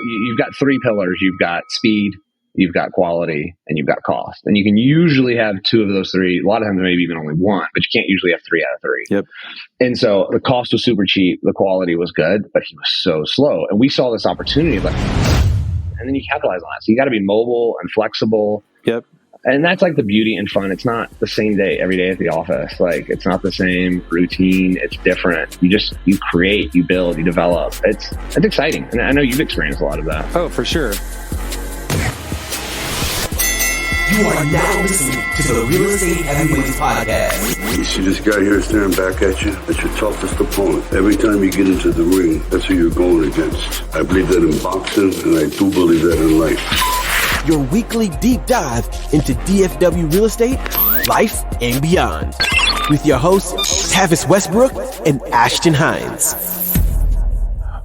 you've got three pillars. You've got speed, you've got quality, and you've got cost. And you can usually have two of those three. A lot of times, maybe even only one, but you can't usually have three out of three. Yep. And so the cost was super cheap. The quality was good, but he was so slow. And we saw this opportunity, and then you capitalize on it. So you got to be mobile and flexible. Yep. And that's like the beauty and fun. It's not the same day every day at the office. Like, it's not the same routine. It's different. You create, you build, you develop. It's exciting. And I know you've experienced a lot of that. Oh, for sure. You are now listening to the Real Estate Heavyweights Podcast. You see this guy here staring back at you? That's your toughest opponent. Every time you get into the ring, that's who you're going against. I believe that in boxing, and I do believe that in life. Your weekly deep dive into DFW real estate, life, and beyond. With your hosts, Tavis Westbrook and Ashton Hines.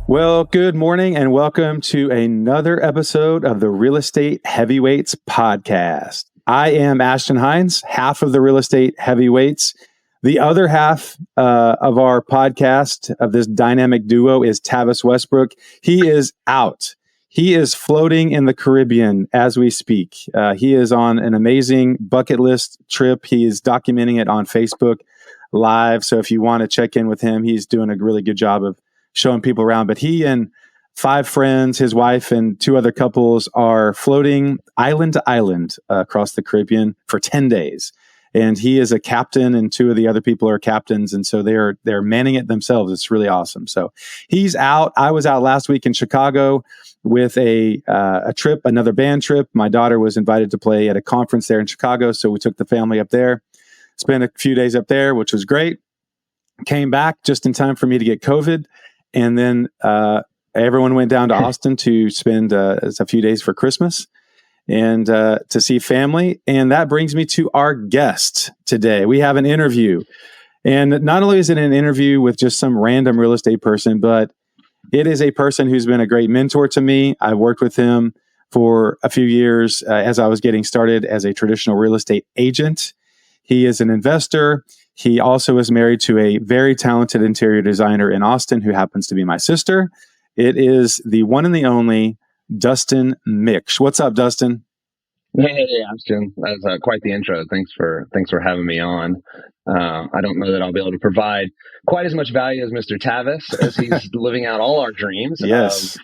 Well, good morning and welcome to another episode of the Real Estate Heavyweights Podcast. I am Ashton Hines, half of the Real Estate Heavyweights. The other half of our podcast, of this dynamic duo, is Tavis Westbrook. He is out. He is floating in the Caribbean as we speak. He is on an amazing bucket list trip. He is documenting it on Facebook Live. So if you want to check in with him, he's doing a really good job of showing people around. But he and 5 friends, his wife and 2 other couples, are floating island to island across the Caribbean for 10 days. And he is a captain, and 2 of the other people are captains. And so they're manning it themselves. It's really awesome. So he's out. I was out last week in Chicago with a trip, another band trip. My daughter was invited to play at a conference there in Chicago. So we took the family up there, spent a few days up there, which was great. Came back just in time for me to get COVID. And then everyone went down to Austin to spend a few days for Christmas and to see family. And that brings me to our guest today. We have an interview. And not only is it an interview with just some random real estate person, but it is a person who's been a great mentor to me. I worked with him for a few years as I was getting started as a traditional real estate agent. He is an investor. He also is married to a very talented interior designer in Austin who happens to be my sister. It is the one and the only Dustin Miksch. What's up, Dustin? Hey, Ashton. That's quite the intro. Thanks for having me on. I don't know that I'll be able to provide quite as much value as Mr. Tavis, as he's living out all our dreams. Yes. Of,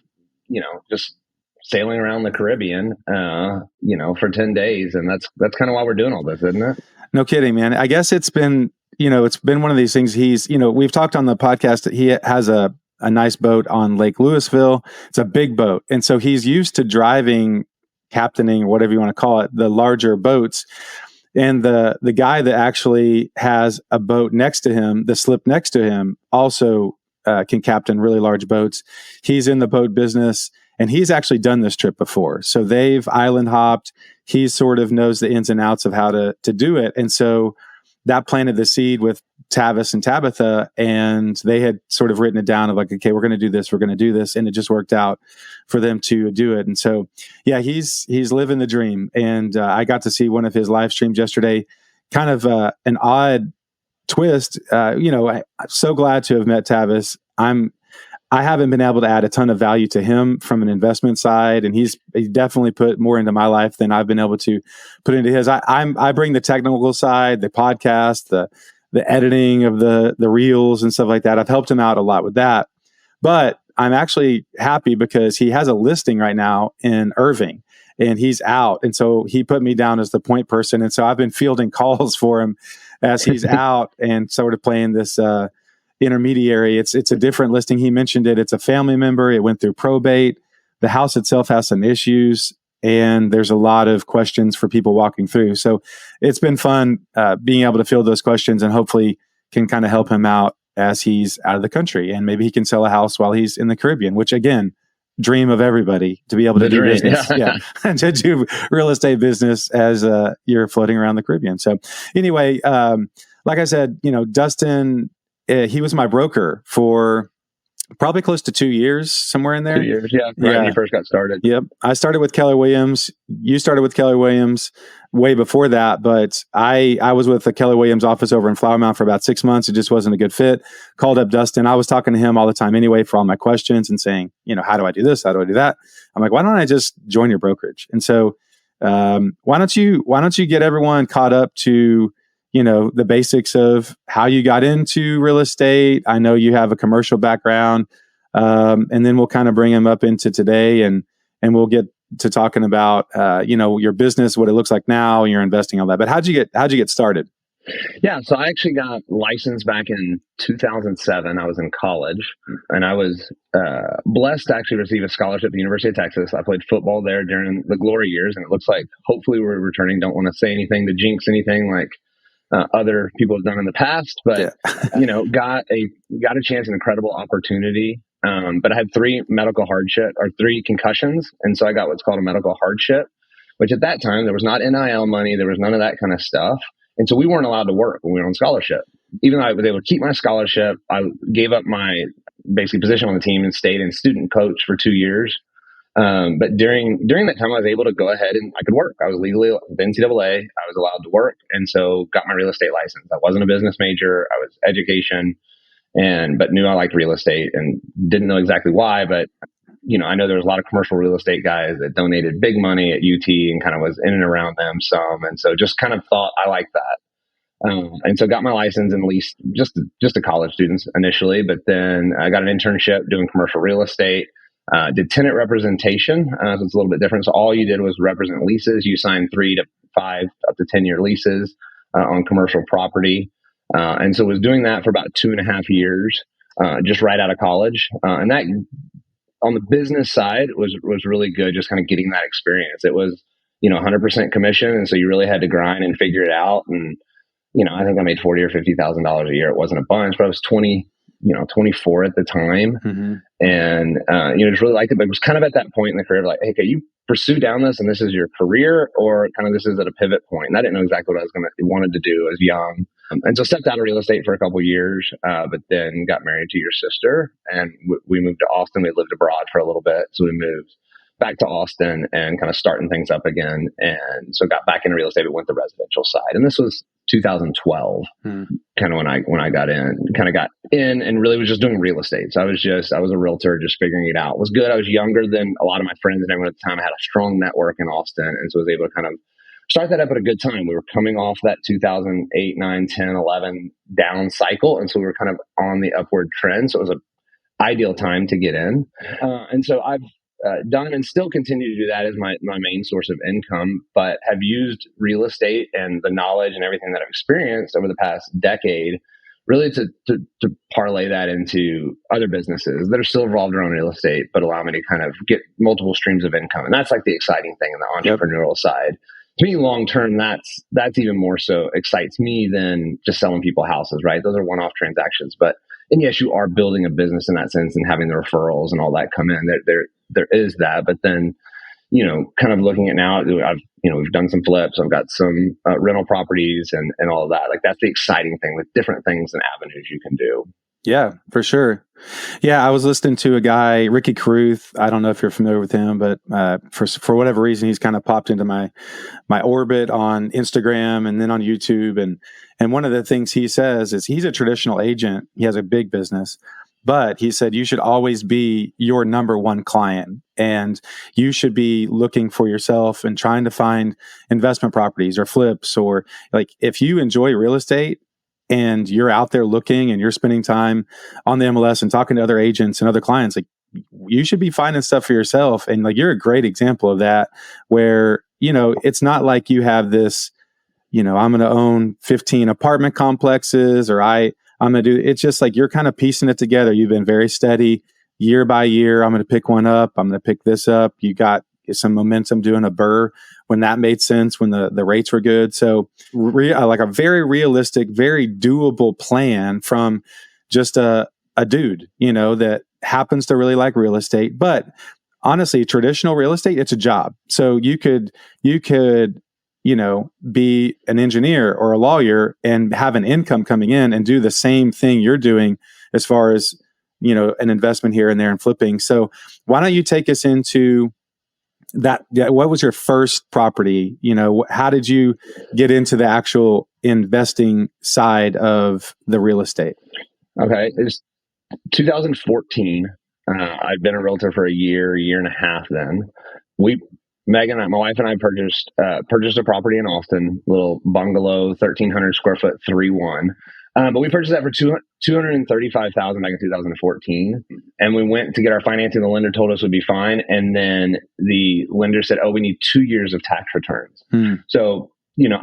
just sailing around the Caribbean, for 10 days. And that's kind of why we're doing all this, isn't it? No kidding, man. I guess it's been one of these things. We've talked on the podcast that he has a nice boat on Lake Louisville. It's a big boat. And so he's used to driving, captaining, whatever you want to call it, the larger boats. And the guy that actually has a boat next to him, the slip next to him, also can captain really large boats. He's in the boat business, and he's actually done this trip before. So they've island hopped. He sort of knows the ins and outs of how to do it. And so that planted the seed with Tavis and Tabitha, and they had sort of written it down of like, okay, we're going to do this. We're going to do this. And it just worked out for them to do it. And so, yeah, he's living the dream. And I got to see one of his live streams yesterday, kind of an odd twist. I'm so glad to have met Tavis. I haven't been able to add a ton of value to him from an investment side, and he definitely put more into my life than I've been able to put into his. I bring the technical side, the podcast, the editing of the reels and stuff like that. I've helped him out a lot with that, but I'm actually happy because he has a listing right now in Irving, and he's out, and so he put me down as the point person, and so I've been fielding calls for him as he's out and sort of playing this intermediary. It's a different listing. He mentioned it. It's a family member. It went through probate. The house itself has some issues, and there's a lot of questions for people walking through. So it's been fun being able to field those questions, and hopefully can kind of help him out as he's out of the country, and maybe he can sell a house while he's in the Caribbean, which again, dream of everybody to be able to do business. Yeah. To do real estate business as you're floating around the Caribbean. So anyway, like I said, Dustin, he was my broker for probably close to 2 years, somewhere in there. 2 years, yeah. Right when you first got started. Yep. I started with Keller Williams. You started with Keller Williams way before that, but I was with the Keller Williams office over in Flower Mound for about 6 months. It just wasn't a good fit. Called up Dustin. I was talking to him all the time anyway for all my questions and saying, how do I do this? How do I do that? I'm like, why don't I just join your brokerage? And so why don't you get everyone caught up to the basics of how you got into real estate. I know you have a commercial background, and then we'll kind of bring them up into today, and we'll get to talking about your business, what it looks like now, and your investing, all that. But how'd you get started? Yeah, so I actually got licensed back in 2007. I was in college, and I was blessed to actually receive a scholarship at the University of Texas. I played football there during the glory years, and it looks like hopefully we're returning. Don't want to say anything to jinx anything like other people have done in the past, but got a chance, an incredible opportunity. But I had three concussions, and so I got what's called a medical hardship, which at that time there was not NIL money, there was none of that kind of stuff, and so we weren't allowed to work when we were on scholarship. Even though I was able to keep my scholarship, I gave up my basically position on the team and stayed in student coach for 2 years. But during that time, I was able to go ahead and I could work. I was legally with NCAA. I was allowed to work, and so got my real estate license. I wasn't a business major. I was education, but knew I liked real estate and didn't know exactly why. But I know there was a lot of commercial real estate guys that donated big money at UT and kind of was in and around them some, and so just kind of thought I liked that. And so got my license and leased just to college students initially, but then I got an internship doing commercial real estate. Did tenant representation. So it's a little bit different. So all you did was represent leases. You signed 3 to 5 up to 10-year leases on commercial property. And so was doing that for about 2.5 years, just right out of college. And that on the business side was really good, just kind of getting that experience. It was, 100% commission. And so you really had to grind and figure it out. And, I think I made $40,000 or $50,000 a year. It wasn't a bunch, but I was 24 at the time. Mm-hmm. And, just really liked it. But it was kind of at that point in the career, like, hey, can you pursue down this and this is your career, or kind of this is at a pivot point? And I didn't know exactly what I wanted to do as young. And so stepped out of real estate for a couple of years, but then got married to your sister, and we moved to Austin. We lived abroad for a little bit. So we moved back to Austin and kind of starting things up again. And so got back into real estate, but went the residential side. And this was 2012, kind of when I got in and really was just doing real estate. So I was a realtor, just figuring it out. It was good. I was younger than a lot of my friends and everyone at the time. I had a strong network in Austin. And so I was able to kind of start that up at a good time. We were coming off that 2008, 9, 10, 11 down cycle. And so we were kind of on the upward trend. So it was an ideal time to get in. And so I've done and still continue to do that as my main source of income, but have used real estate and the knowledge and everything that I've experienced over the past decade really to parlay that into other businesses that are still revolved around real estate, but allow me to kind of get multiple streams of income. And that's like the exciting thing in the entrepreneurial side. To me, long term, that's even more so excites me than just selling people houses, right? Those are one-off transactions. And yes, you are building a business in that sense and having the referrals and all that come in. There is that, but then, kind of looking at now, we've done some flips. I've got some rental properties and all of that. Like that's the exciting thing with different things and avenues you can do. Yeah, for sure. Yeah, I was listening to a guy, Ricky Caruth. I don't know if you're familiar with him, but for whatever reason, he's kind of popped into my orbit on Instagram and then on YouTube. And one of the things he says is he's a traditional agent. He has a big business, but he said you should always be your number one client, and you should be looking for yourself and trying to find investment properties or flips, or like if you enjoy real estate and you're out there looking and you're spending time on the MLS and talking to other agents and other clients, like you should be finding stuff for yourself. And like, you're a great example of that, where, it's not like you have this, I'm going to own 15 apartment complexes, or I'm going to do, it's just like, you're kind of piecing it together. You've been very steady year by year. I'm going to pick one up. I'm going to pick this up. You got some momentum doing a burr when that made sense, when the rates were good. So like a very realistic, very doable plan from just a dude, that happens to really like real estate. But honestly, traditional real estate, it's a job. So you could, be an engineer or a lawyer and have an income coming in and do the same thing you're doing as far as an investment here and there and flipping. So why don't you take us into that? What was your first property? How did you get into the actual investing side of the real estate? Okay. It's 2014. I'd been a realtor for a year and a half then. Meagan, my wife and I purchased a property in Austin, little bungalow, 1,300 square foot, 3-1. But we purchased that for $235,000 back in 2014. And we went to get our financing. The lender told us would be fine. And then the lender said, we need 2 years of tax returns. So,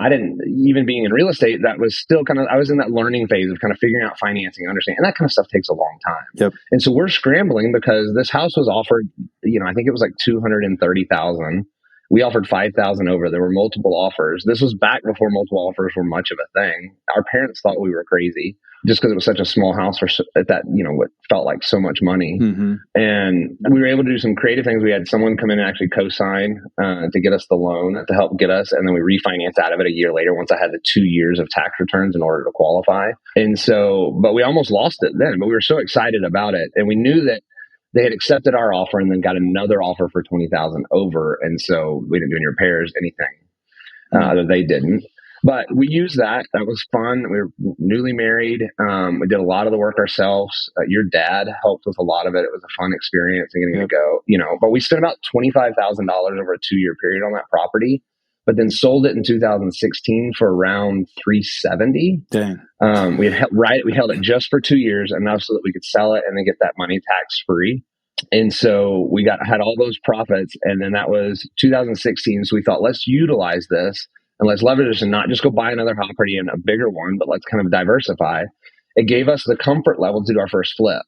I didn't, even being in real estate, that was still I was in that learning phase of kind of figuring out financing, understanding. And that kind of stuff takes a long time. Yep. And so we're scrambling because this house was offered, I think it was like $230,000. We offered $5,000 over. There were multiple offers. This was back before multiple offers were much of a thing. Our parents thought we were crazy just because it was such a small house for that, what felt like so much money. Mm-hmm. And we were able to do some creative things. We had someone come in and actually co-sign to get us the loan to help get us. And then we refinanced out of it a year later once I had the 2 years of tax returns in order to qualify. And so, but we almost lost it then, but we were so excited about it. And we knew that they had accepted our offer and then got another offer for $20,000 over. And so we didn't do any repairs, anything that they didn't. But we used that. That was fun. We were newly married. We did a lot of the work ourselves. Your dad helped with a lot of it. It was a fun experience and getting to go, but we spent about $25,000 over a 2-year period on that property, but then sold it in 2016 for around $370. Dang. We held it just for 2 years enough so that we could sell it and then get that money tax free. And so we had all those profits. And then that was 2016. So we thought, let's utilize this. And let's leverage this and not just go buy another property and a bigger one, but let's kind of diversify. It gave us the comfort level to do our first flip.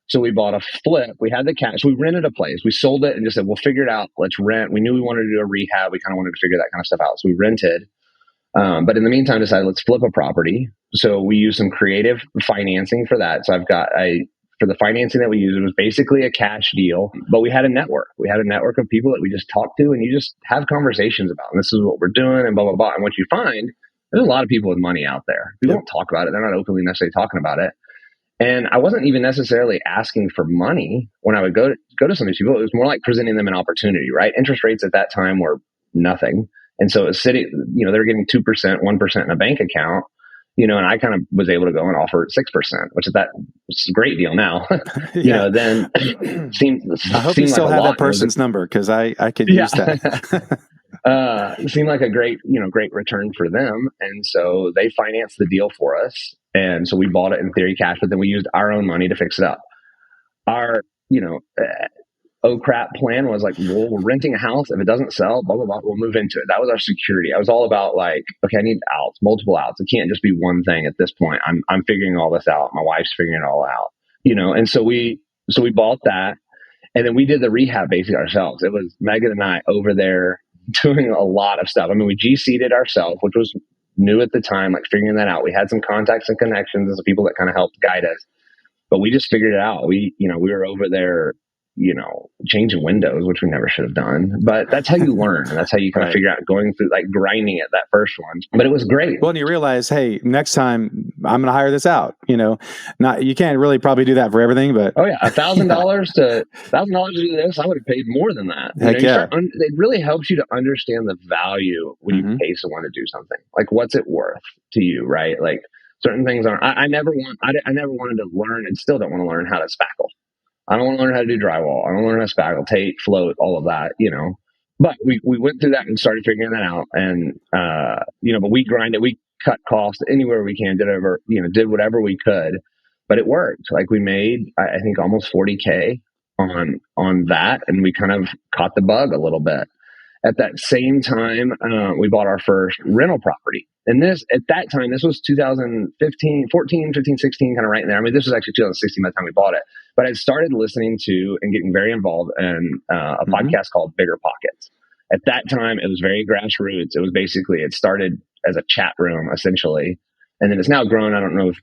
So we bought a flip. We had the cash. We rented a place. We sold it and just said, we'll figure it out. Let's rent. We knew we wanted to do a rehab. We kind of wanted to figure that kind of stuff out. So we rented. But in the meantime, decided let's flip a property. So we used some creative financing for that. So for the financing that we used, it was basically a cash deal, but we had a network. We had a network of people that we just talked to and you just have conversations about, and this is what we're doing and blah, blah, blah. And what you find, there's a lot of people with money out there. People don't talk about it. They're not openly necessarily talking about it. And I wasn't even necessarily asking for money when I would go to some of these people. It was more like presenting them an opportunity, right? Interest rates at that time were nothing. And so it was sitting, they were getting 2%, 1% in a bank account. And I kind of was able to go and offer 6%, which is a great deal now. Then seemed I hope you still have that person's number because I could use that. It seemed like a great return for them. And so they financed the deal for us. And so we bought it in theory cash, but then we used our own money to fix it up. Our, oh crap plan was like, well, we're renting a house. If it doesn't sell, blah, blah, blah, we'll move into it. That was our security. I was all about like, okay, I need outs, multiple outs. It can't just be one thing at this point. I'm figuring all this out. My wife's figuring it all out, and so we bought that. And then we did the rehab basically ourselves. It was Meagan and I over there doing a lot of stuff. I mean, we GC'd ourselves, which was new at the time, like figuring that out. We had some contacts and connections and some people that kind of helped guide us, but we just figured it out. We were over there, changing windows, which we never should have done, but that's how you learn. And that's how you kind of figure out going through like grinding it that first one. But it was great. Well, and you realize, hey, next time I'm going to hire this out, you can't really probably do that for everything, but $1,000 to do this, I would have paid more than that. It really helps you to understand the value when you pay someone to do something. Like, what's it worth to you, right? Like certain things aren't, I never wanted to learn and still don't want to learn how to spackle. I don't want to learn how to do drywall. I don't want to learn how to spackle, tape, float, all of that, But we went through that and started figuring that out. And, but we grinded, we cut costs anywhere we can, did whatever we could. But it worked. Like we made, I think, almost $40K on that. And we kind of caught the bug a little bit. At that same time, we bought our first rental property. And at that time, this was 2015, 14, 15, 16, kind of right in there. I mean, this was actually 2016 by the time we bought it. But I started listening to and getting very involved in a podcast called Bigger Pockets. At that time, it was very grassroots. It started as a chat room, essentially. And then it's now grown. I don't know if,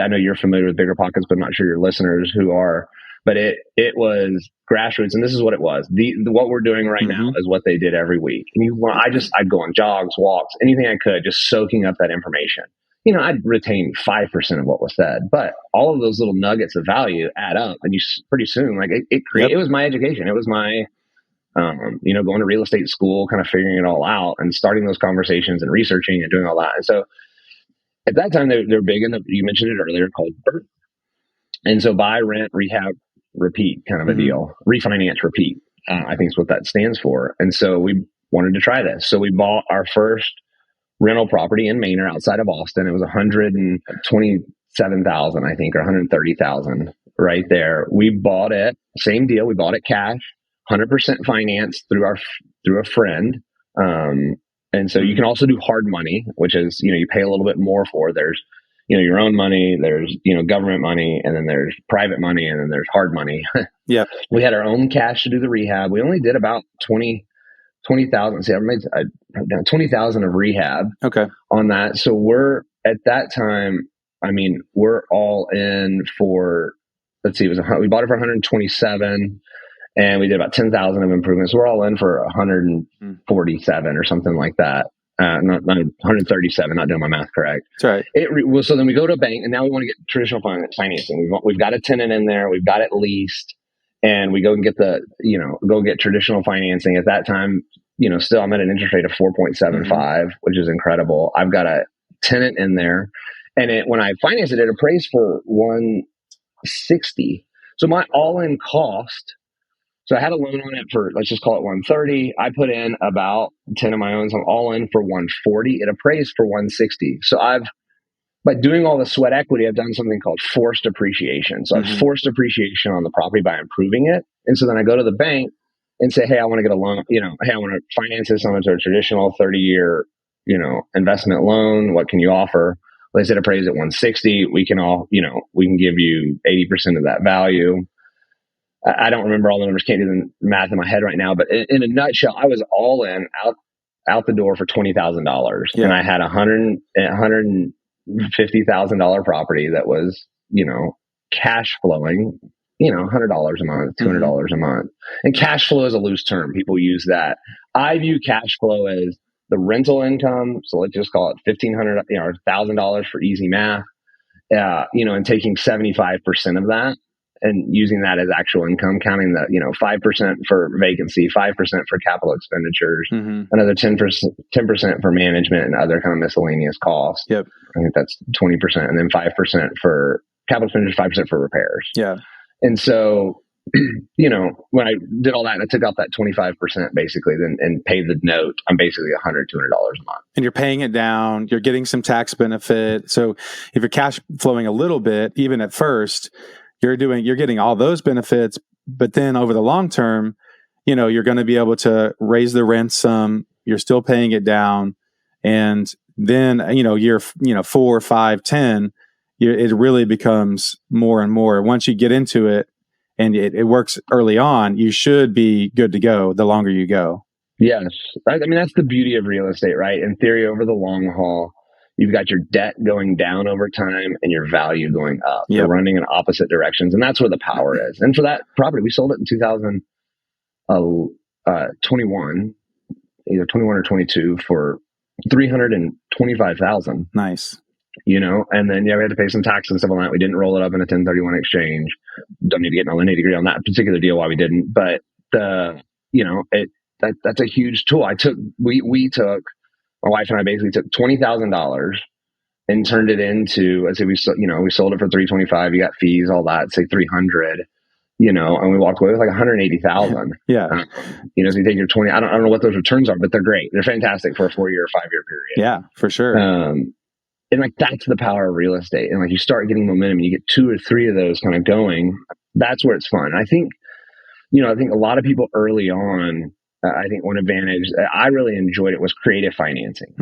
I know you're familiar with Bigger Pockets, but I'm not sure your listeners who are. But it was grassroots, and this is what it was. What we're doing right now is what they did every week. And I'd go on jogs, walks, anything I could, just soaking up that information. I'd retain 5% of what was said, but all of those little nuggets of value add up, and pretty soon, like it was my education. It was my, going to real estate school, kind of figuring it all out and starting those conversations and researching and doing all that. And so at that time, they're big in you mentioned it earlier, called BERT. And so buy, rent, rehab, repeat kind of a deal. Refinance, repeat, I think is what that stands for. And so we wanted to try this. So we bought our first rental property in Manor outside of Austin. It was $127,000, I think, or $130,000 right there. We bought it, same deal. We bought it cash, 100% financed through a friend. And so you can also do hard money, which is, you pay a little bit more for. There's, your own money, there's, government money, and then there's private money, and then there's hard money. Yeah. We had our own cash to do the rehab. We only did about 20,000. See, I made 20,000 of rehab. Okay. On that. So we're at that time, we're all in for, let's see, we bought it for 127 and we did about 10,000 of improvements. So we're all in for 147 or something like that. Not 137, not doing my math correct. That's right. So then we go to a bank, and now we want to get traditional financing. We've got a tenant in there. We've got it leased. And we go and get traditional financing. At that time, still I'm at an interest rate of 4.75, which is incredible. I've got a tenant in there, and when I financed it appraised for 160. So my all-in cost. So I had a loan on it for, let's just call it 130. I put in about 10 of my own, so I'm all in for 140. It appraised for 160. So by doing all the sweat equity, I've done something called forced appreciation. So I've forced appreciation on the property by improving it. And so then I go to the bank and say, hey, I want to get a loan, hey, I want to finance this on a traditional 30-year, investment loan. What can you offer? They said appraised at 160. We can give you 80% of that value. I don't remember all the numbers, can't do the math in my head right now, but in a nutshell, I was all in out the door for $20,000. Yeah. And I had $150,000 property that was, cash flowing, $100 a month, $200 a month. And cash flow is a loose term. People use that. I view cash flow as the rental income. So let's just call it $1,500, or $1,000 for easy math, and taking 75% of that and using that as actual income, counting the, 5% for vacancy, 5% for capital expenditures, another 10% for management and other kind of miscellaneous costs. Yep. I think that's 20%, and then 5% for capital expenditures, 5% for repairs. Yeah. And so, when I did all that and I took out that 25% basically and paid the note, I'm basically $100, $200 a month. And you're paying it down, you're getting some tax benefit. So if you're cash flowing a little bit, even at first, you're getting all those benefits, but then over the long term, you're going to be able to raise the rent some, you're still paying it down. And then, year, 4, 5, 10, it really becomes more and more. Once you get into it and it works early on, you should be good to go the longer you go. Yes. That's the beauty of real estate, right? In theory, over the long haul, you've got your debt going down over time and your value going up. Yep. They're running in opposite directions. And that's where the power is. And for that property, we sold it in 2021, either 21 or 22 for $325,000. Nice. And then, we had to pay some taxes and stuff on that. We didn't roll it up in a 1031 exchange. Don't need to get in all the nitty-gritty on that particular deal, why we didn't. But that's a huge tool. My wife and I basically took $20,000 and turned it into, let's say we sold it for $325. You got fees, all that, say $300, and we walked away with like $180,000. Yeah. So you take your 20, I don't know what those returns are, but they're great. They're fantastic for a 4-year or 5-year period. Yeah, for sure. And that's the power of real estate. And you start getting momentum and you get 2 or 3 of those kind of going. That's where it's fun. I think a lot of people early on, I think one advantage I really enjoyed it was creative financing,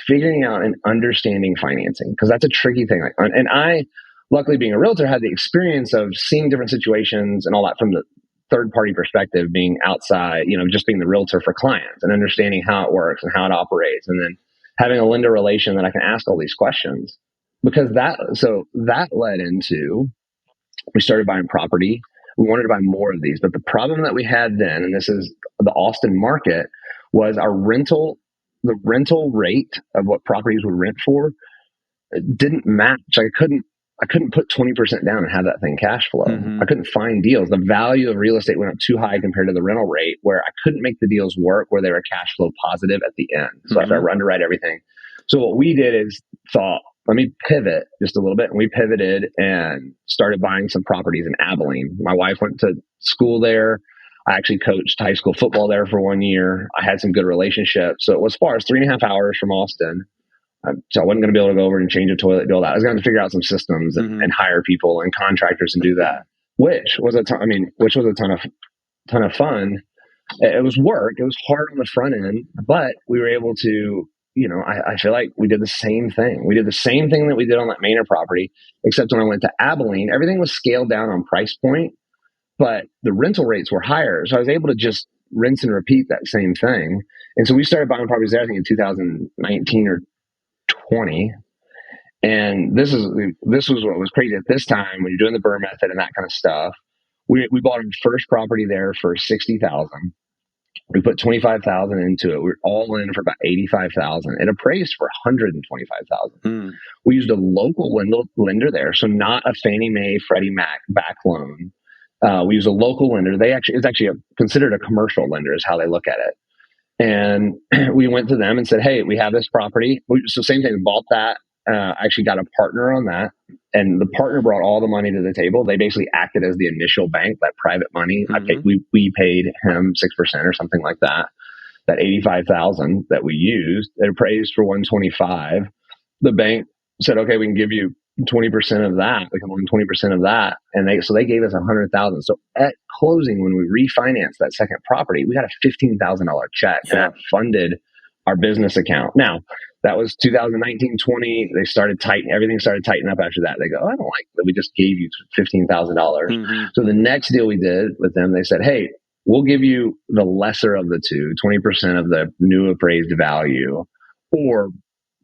figuring out and understanding financing, because that's a tricky thing. And I, luckily being a realtor, had the experience of seeing different situations and all that from the third party perspective, being outside, just being the realtor for clients and understanding how it works and how it operates. And then having a lender relation that I can ask all these questions, because that led into, we started buying property. We wanted to buy more of these, but the problem that we had then, and this is the Austin market, was the rental rate of what properties would rent for it didn't match. I couldn't put 20% down and have that thing cash flow. I couldn't find deals. The value of real estate went up too high compared to the rental rate, where I couldn't make the deals work where they were cash flow positive at the end. So after I underwrite everything. So what we did is thought, let me pivot just a little bit. And we pivoted and started buying some properties in Abilene. My wife went to school there. I actually coached high school football there for 1 year. I had some good relationships. So it was as far as 3.5 hours from Austin. So I wasn't going to be able to go over and change a toilet, do all that. I was going to figure out some systems and hire people and contractors and do that, which was a ton of fun. It was work. It was hard on the front end, but we were able to, I feel like we did the same thing. We did the same thing that we did on that Manor property, except when I went to Abilene, everything was scaled down on price point, but the rental rates were higher. So I was able to just rinse and repeat that same thing. And so we started buying properties there, I think in 2019 or 20. And this was what was crazy at this time when you're doing the BRRRR method and that kind of stuff. We bought our first property there for $60,000. We put $25,000 into it. We were all in for about $85,000. It appraised for $125,000. We used a local lender there, so not a Fannie Mae, Freddie Mac back loan. We used a local lender. It's actually considered a commercial lender is how they look at it. And we went to them and said, hey, we have this property. So same thing, bought that. Actually got a partner on that. And the partner brought all the money to the table. They basically acted as the initial bank, that private money. We paid him 6% or something like that. That $85,000 that we used, it appraised for $125,000. The bank said, okay, we can give you 20% of that. We can loan 20% of that. And they gave us $100,000. So at closing, when we refinanced that second property, we got a $15,000 check and that funded our business account. Now, that was 2019, 20. They started everything started tightening up after that. They go, oh, I don't like that. We just gave you $15,000. So the next deal we did with them, they said, hey, we'll give you the lesser of the two, 20% of the new appraised value, or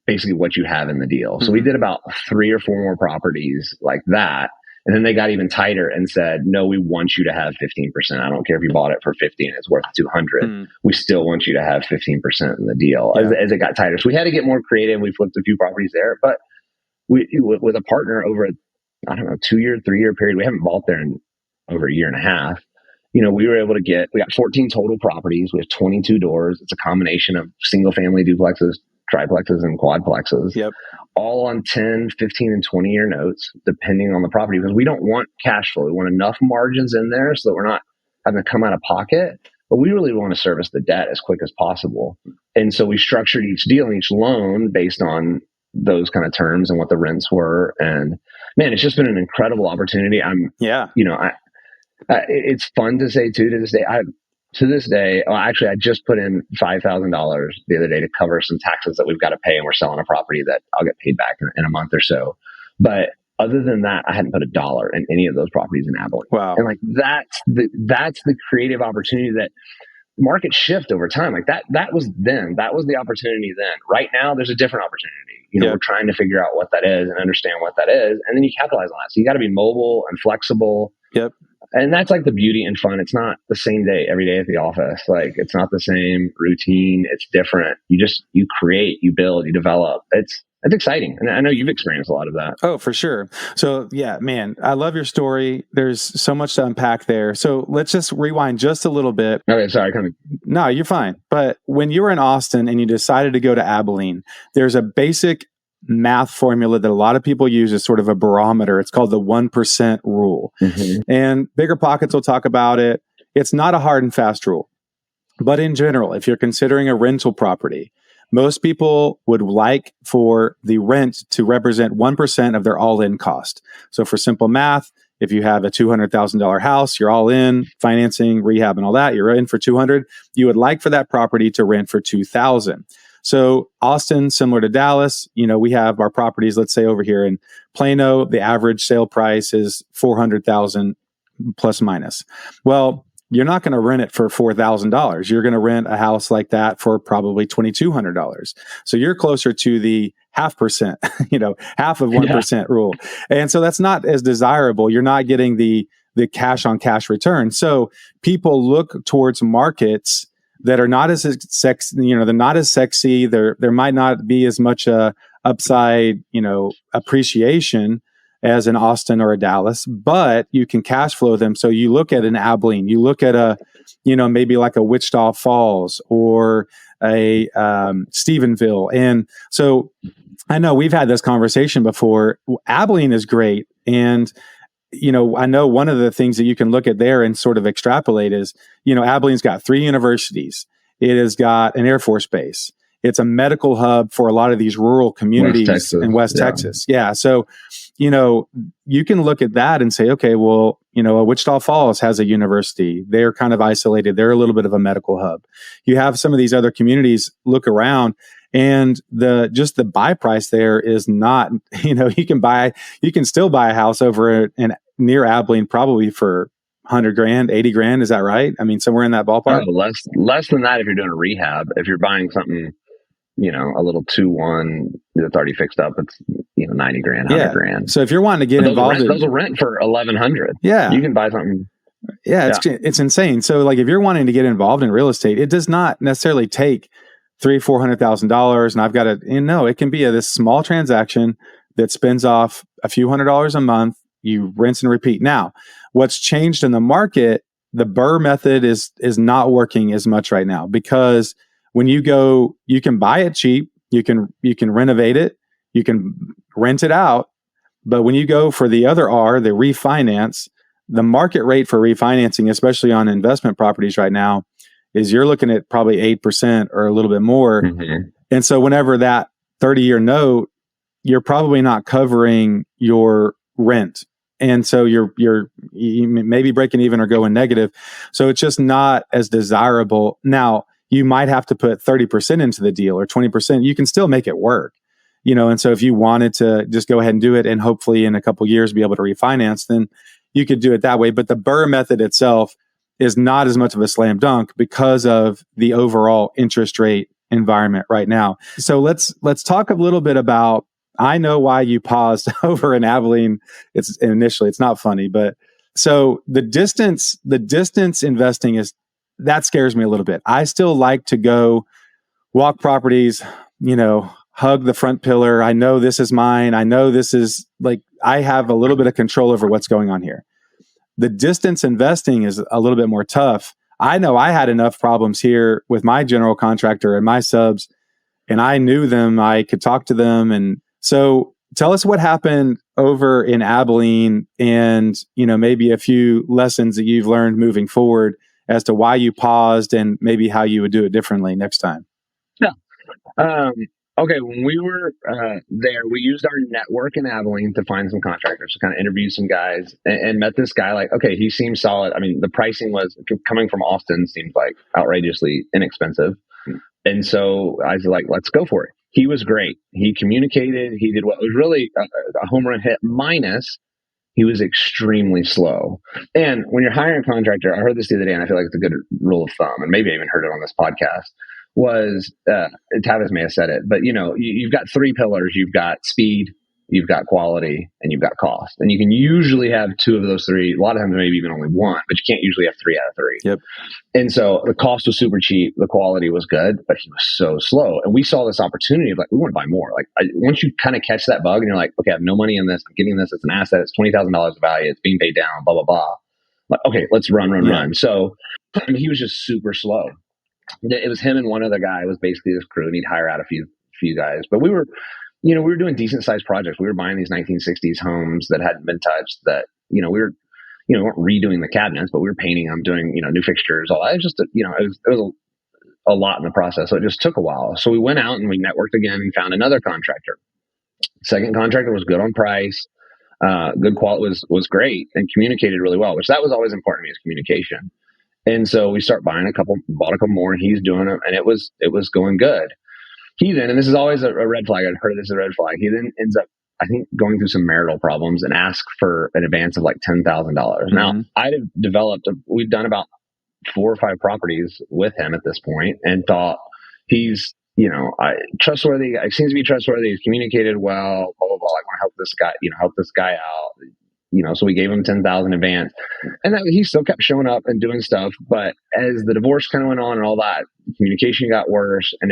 basically what you have in the deal. So we did about 3 or 4 more properties like that. And then they got even tighter and said, no, we want you to have 15%. I don't care if you bought it for 50 and it's worth 200. We still want you to have 15% in the deal as it got tighter. So we had to get more creative. We flipped a few properties there, but with a partner over a 2-year, 3-year period, we haven't bought there in over a year and a half. We were able to we got 14 total properties. We have 22 doors. It's a combination of single family duplexes, triplexes, and quadplexes. All on 10, 15, and 20-year notes, depending on the property, because we don't want cash flow. We want enough margins in there so that we're not having to come out of pocket, but we really want to service the debt as quick as possible. And so we structured each deal and each loan based on those kind of terms and what the rents were. And man, it's just been an incredible opportunity. It's fun to say too, to this day, I just put in $5,000 the other day to cover some taxes that we've got to pay, and we're selling a property that I'll get paid back in a month or so. But other than that, I hadn't put $1 in any of those properties in Abilene. Wow. And that's the creative opportunity that markets shift over time. Like that was the opportunity then. Right now, there's a different opportunity. We're trying to figure out what that is and understand what that is, and then you capitalize on that. So you got to be mobile and flexible. And that's like the beauty and fun. It's not the same day every day at the office. Like it's not the same routine. It's different. You create, you build, you develop. It's exciting. And I know you've experienced a lot of that. Oh, for sure. So yeah, man, I love your story. There's so much to unpack there. So let's just rewind just a little bit. Okay. Sorry. No, you're fine. But when you were in Austin and you decided to go to Abilene, there's a basic math formula that a lot of people use as sort of a barometer. It's called the 1% rule. And Bigger Pockets will talk about it. It's not a hard and fast rule. But in general, if you're considering a rental property, most people would like for the rent to represent 1% of their all-in cost. So for simple math, if you have a $200,000 house, you're all in, financing, rehab, and all that, you're in for $200,000. You would like for that property to rent for $2,000. So Austin, similar to Dallas, we have our properties, let's say over here in Plano, the average sale price is $400,000 plus minus. Well, you're not going to rent it for $4,000. You're going to rent a house like that for probably $2,200. So you're closer to the 0.5%, half of 1% rule. And so that's not as desirable. You're not getting the cash on cash return. So people look towards markets that are not as sexy. They're not as sexy. There might not be as much upside, appreciation as an Austin or a Dallas, but you can cash flow them. So you look at an Abilene, you look at maybe like a Wichita Falls or a Stephenville. And so I know we've had this conversation before. Abilene is great. And, I know one of the things that you can look at there and sort of extrapolate is, Abilene's got 3 universities. It has got an Air Force base. It's a medical hub for a lot of these rural communities in West Texas. Yeah. So, you can look at that and say, okay, well, Wichita Falls has a university. They're kind of isolated. They're a little bit of a medical hub. You have some of these other communities look around, and the buy price there is not, you can still buy a house over near Abilene probably for $100,000, $80,000. Is that right? I mean, somewhere in that ballpark. Oh, less than that if you're doing a rehab. If you're buying something, a little 2-1 that's already fixed up, it's $90,000, $100,000. So if you're wanting to get involved, those will rent for $1,100. Yeah, you can buy something. Yeah, it's insane. So like if you're wanting to get involved in real estate, it does not necessarily take $300,000-$400,000, and I've got it can be this small transaction that spins off a few $100s a month. You rinse and repeat. Now, what's changed in the market? The BRRRR method is not working as much right now, because when you go, you can buy it cheap, you can renovate it, you can rent it out, but when you go for the other R, the refinance, the market rate for refinancing, especially on investment properties right now, is you're looking at probably 8% or a little bit more. Mm-hmm. And so whenever that 30-year note, you're probably not covering your rent. And so you maybe breaking even or going negative. So it's just not as desirable. Now, you might have to put 30% into the deal or 20%. You can still make it work, and so if you wanted to just go ahead and do it and hopefully in a couple of years be able to refinance, then you could do it that way. But the BRRRR method itself is not as much of a slam dunk because of the overall interest rate environment right now. So let's talk a little bit about, I know why you paused over in Abilene. It's not funny, but so the distance investing that scares me a little bit. I still like to go walk properties, hug the front pillar. I know this is mine. I know this is I have a little bit of control over what's going on here. The distance investing is a little bit more tough. I know I had enough problems here with my general contractor and my subs, and I knew them. I could talk to them. And so tell us what happened over in Abilene and, maybe a few lessons that you've learned moving forward as to why you paused and maybe how you would do it differently next time. Yeah. Okay. When we were there, we used our network in Abilene to find some contractors, to kind of interview some guys, and met this guy. Okay, he seems solid. I mean, the pricing was coming from Austin seems like outrageously inexpensive. And so I was like, let's go for it. He was great. He communicated. He did what was really a home run hit, minus he was extremely slow. And when you're hiring a contractor, I heard this the other day, and I feel like it's a good rule of thumb, and maybe I even heard it on this podcast, was Tavis may have said it, but you've got 3 pillars. You've got speed, you've got quality, and you've got cost. And you can usually have 2 of those 3. A lot of times maybe even only 1, but you can't usually have 3 out of 3. Yep. And so the cost was super cheap. The quality was good, but he was so slow. And we saw this opportunity of we want to buy more. Once you kind of catch that bug and you're like, okay, I have no money in this. I'm getting this. It's an asset. It's $20,000 of value. It's being paid down, blah, blah, blah. Okay, let's run. So he was just super slow. It was him and one other guy. It was basically this crew, and he'd hire out a few guys. But we were doing decent sized projects. We were buying these 1960s homes that hadn't been touched. That we weren't redoing the cabinets, but we were painting them, doing new fixtures. All that. It was just it was a lot in the process. So it just took a while. So we went out and we networked again and found another contractor. Second contractor was good on price, good quality, was great, and communicated really well. Which that was always important to me, is communication. And so we bought a couple more, and he's doing it, and it was going good. He then, and this is always a red flag, I'd heard this as a red flag, he then ends up, I think, going through some marital problems and asked for an advance of $10,000. Mm-hmm. Now, we've done about 4 or 5 properties with him at this point, and thought he's, trustworthy. He seems to be trustworthy. He's communicated well, blah, blah, blah. I want to help this guy out. so we gave him 10,000 advance, and that he still kept showing up and doing stuff. But as the divorce kind of went on and all that, communication got worse. And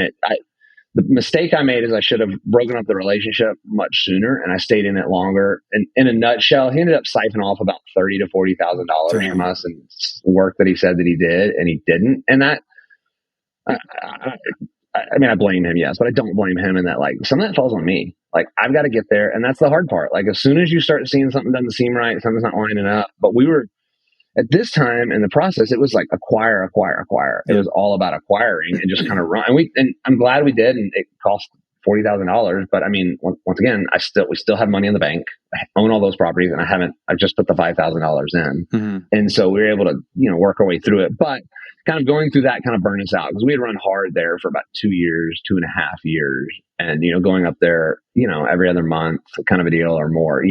the mistake I made is I should have broken up the relationship much sooner, and I stayed in it longer. And in a nutshell, he ended up siphoning off about $30,000 to $40,000 from us and work that he said that he did, and he didn't. And that, I mean, I blame him, yes, but I don't blame him in that. Like, some of that falls on me. Like, I've got to get there, and that's the hard part. Like, as soon as you start seeing something doesn't seem right, something's not lining up. But we were at this time in the process, it was like acquire. It was all about acquiring and just kind of run. And I'm glad we did, and it cost $40,000. But I mean, once again, we still have money in the bank. I own all those properties, and I've just put the $5,000 in, and so we were able to work our way through it. But kind of going through that kind of burned us out, because we had run hard there for about 2 years, 2.5 years, and going up there every other month kind of a deal or more.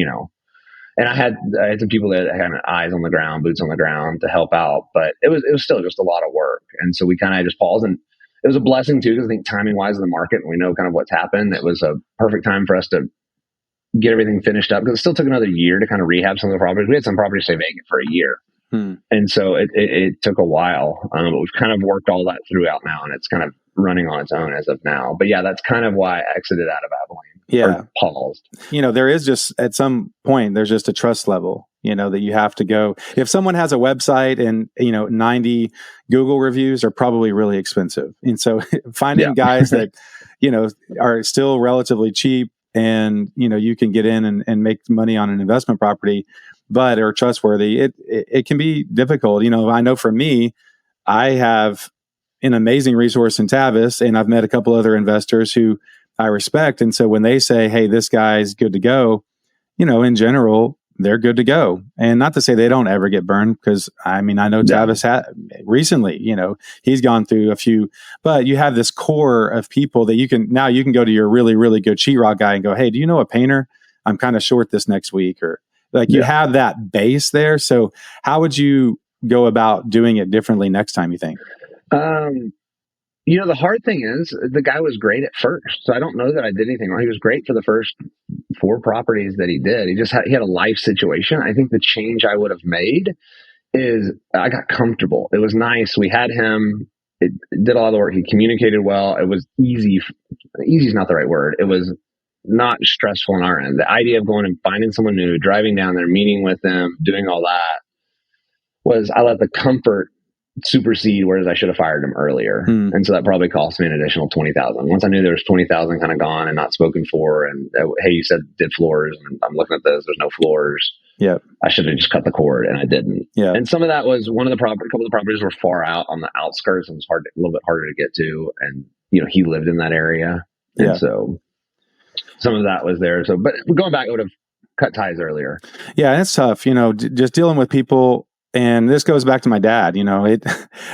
And I had some people that had eyes on the ground, boots on the ground to help out, but it was still just a lot of work. And so we kind of just paused, and it was a blessing too, because I think timing wise in the market, and we know kind of what's happened. It was a perfect time for us to get everything finished up, because it still took another year to kind of rehab some of the properties. We had some properties stay vacant for a year. And so it took a while, but we've kind of worked all that throughout now, and it's kind of running on its own as of now. But yeah, that's kind of why I exited out of Abilene. Yeah. Or paused. There is just, at some point, there's just a trust level, that you have to go. If someone has a website and, 90 Google reviews are probably really expensive. And so finding guys that, are still relatively cheap and, you can get in and make money on an investment property, but are trustworthy, it can be difficult. I know for me, I have an amazing resource in Tavis, and I've met a couple other investors who I respect. And so when they say, hey, this guy's good to go, in general, they're good to go. And not to say they don't ever get burned, because I know Tavis had recently, he's gone through a few, but you have this core of people that you can go to your really, really good sheetrock guy and go, hey, do you know a painter? I'm kind of short this next week, or you have that base there. So how would you go about doing it differently next time, you think? The hard thing is the guy was great at first. So I don't know that I did anything wrong. He was great for the first 4 properties that he did. He had a life situation. I think the change I would have made is I got comfortable. It was nice. We had him. It did a lot of the work. He communicated well. It was easy. Easy is not the right word. It was not stressful on our end. The idea of going and finding someone new, driving down there, meeting with them, doing all that was, I let the comfort supersede, whereas I should have fired him earlier. And so that probably cost me an additional $20,000. Once I knew there was $20,000 kind of gone and not spoken for, and hey, you said did floors, and I'm looking at this, there's no floors. Yeah, I should have just cut the cord, and I didn't. Yeah, and some of that was a couple of the properties were far out on the outskirts, and it was a little bit harder to get to, and he lived in that area, and so some of that was there. So, but going back, I would have cut ties earlier. Yeah, it's tough, just dealing with people. And this goes back to my dad.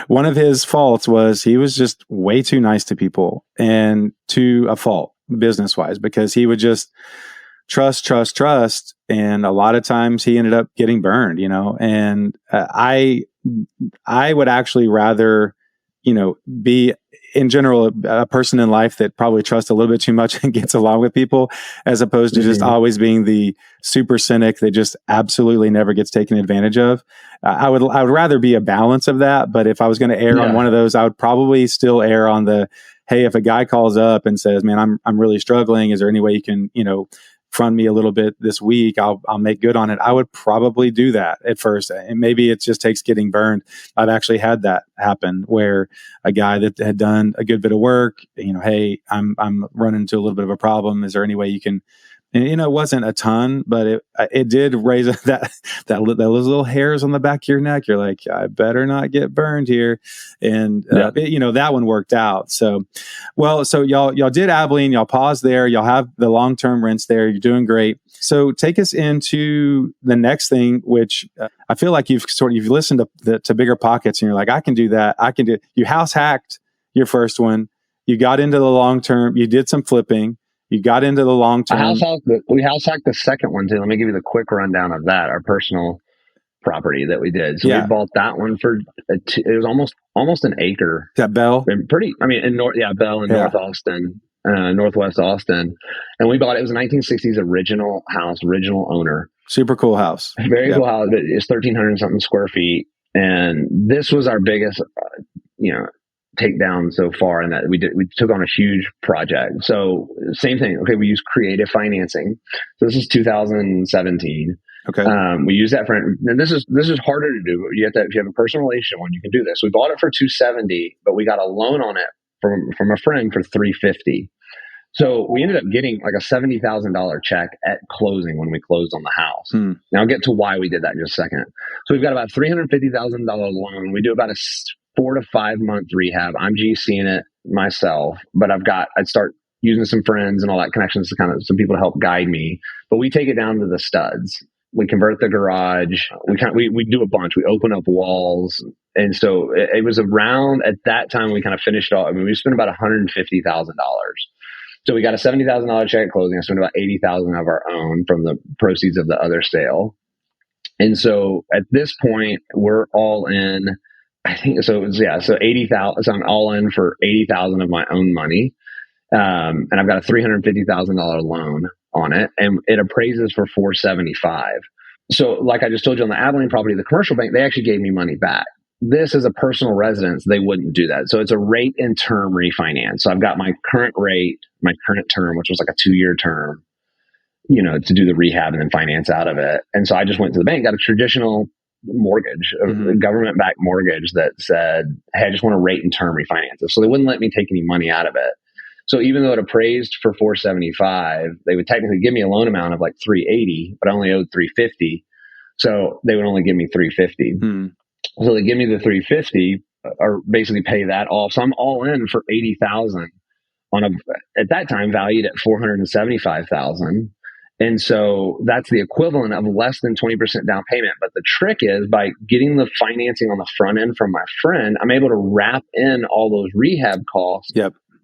One of his faults was he was just way too nice to people, and to a fault business wise, because he would just trust. And a lot of times he ended up getting burned, and I would actually rather, be in general a person in life that probably trusts a little bit too much and gets along with people, as opposed to just always being the super cynic that just absolutely never gets taken advantage of. I would rather be a balance of that. But if I was going to err on one of those, I would probably still err on the, hey, if a guy calls up and says, man, I'm really struggling, is there any way you can, fund me a little bit this week, I'll make good on it. I would probably do that at first. And maybe it just takes getting burned. I've actually had that happen, where a guy that had done a good bit of work, hey, I'm running into a little bit of a problem. Is there any way you can, and it wasn't a ton, but it did raise those little hairs on the back of your neck. You're like, I better not get burned here. And that one worked out. So y'all did Abilene, y'all paused there, y'all have the long-term rents there. You're doing great. So take us into the next thing, which I feel like you've listened to Bigger Pockets, and you're like, I can do that. You house hacked your first one. You got into the long-term, you did some flipping. You got into the long term. We house hacked the second one too. Let me give you the quick rundown of that. Our personal property that we did. So we bought that one for it was almost an acre. That Bell? Bell in North Austin, Northwest Austin, and we bought it. It was a 1960s original house, original owner. Super cool house. Very cool house. It's 1,300 something square feet. And this was our biggest, takedown so far. And that we took on a huge project. So same thing. Okay. We use creative financing. So this is 2017. Okay. We use that and this is harder to do. If you have a personal relationship one, you can do this. We bought it for $270, but we got a loan on it from a friend for $350. So we ended up getting like a $70,000 check at closing when we closed on the house. Now I'll get to why we did that in just a second. So we've got about $350,000 loan. We do about a 4 to 5 month rehab. I'm GCing it myself, but I'd start using some friends and all that connections to kind of some people to help guide me. But we take it down to the studs. We convert the garage. We do a bunch. We open up walls. And so it was around at that time we kind of finished all. I mean, we spent about $150,000. So we got a $70,000 check at closing. I spent about $80,000 of our own from the proceeds of the other sale. And so at this point, we're all in. I think so. So 80,000. So I'm all in for 80,000 of my own money, and I've got a $350,000 loan on it, and it appraises for $475. So, like I just told you on the Abilene property, the commercial bank, they actually gave me money back. This is a personal residence; they wouldn't do that. So it's a rate and term refinance. So I've got my current rate, my current term, which was like a 2-year term, to do the rehab and then finance out of it. And so I just went to the bank, got a traditional mortgage, a government-backed mortgage that said, hey, I just want to rate and term refinance it. So they wouldn't let me take any money out of it. So even though it appraised for $475, they would technically give me a loan amount of like $380, but I only owed $350. So they would only give me $350. So they give me the $350 or basically pay that off. So I'm all in for $80,000 on at that time valued at $475,000. And so that's the equivalent of less than 20% down payment. But the trick is by getting the financing on the front end from my friend, I'm able to wrap in all those rehab costs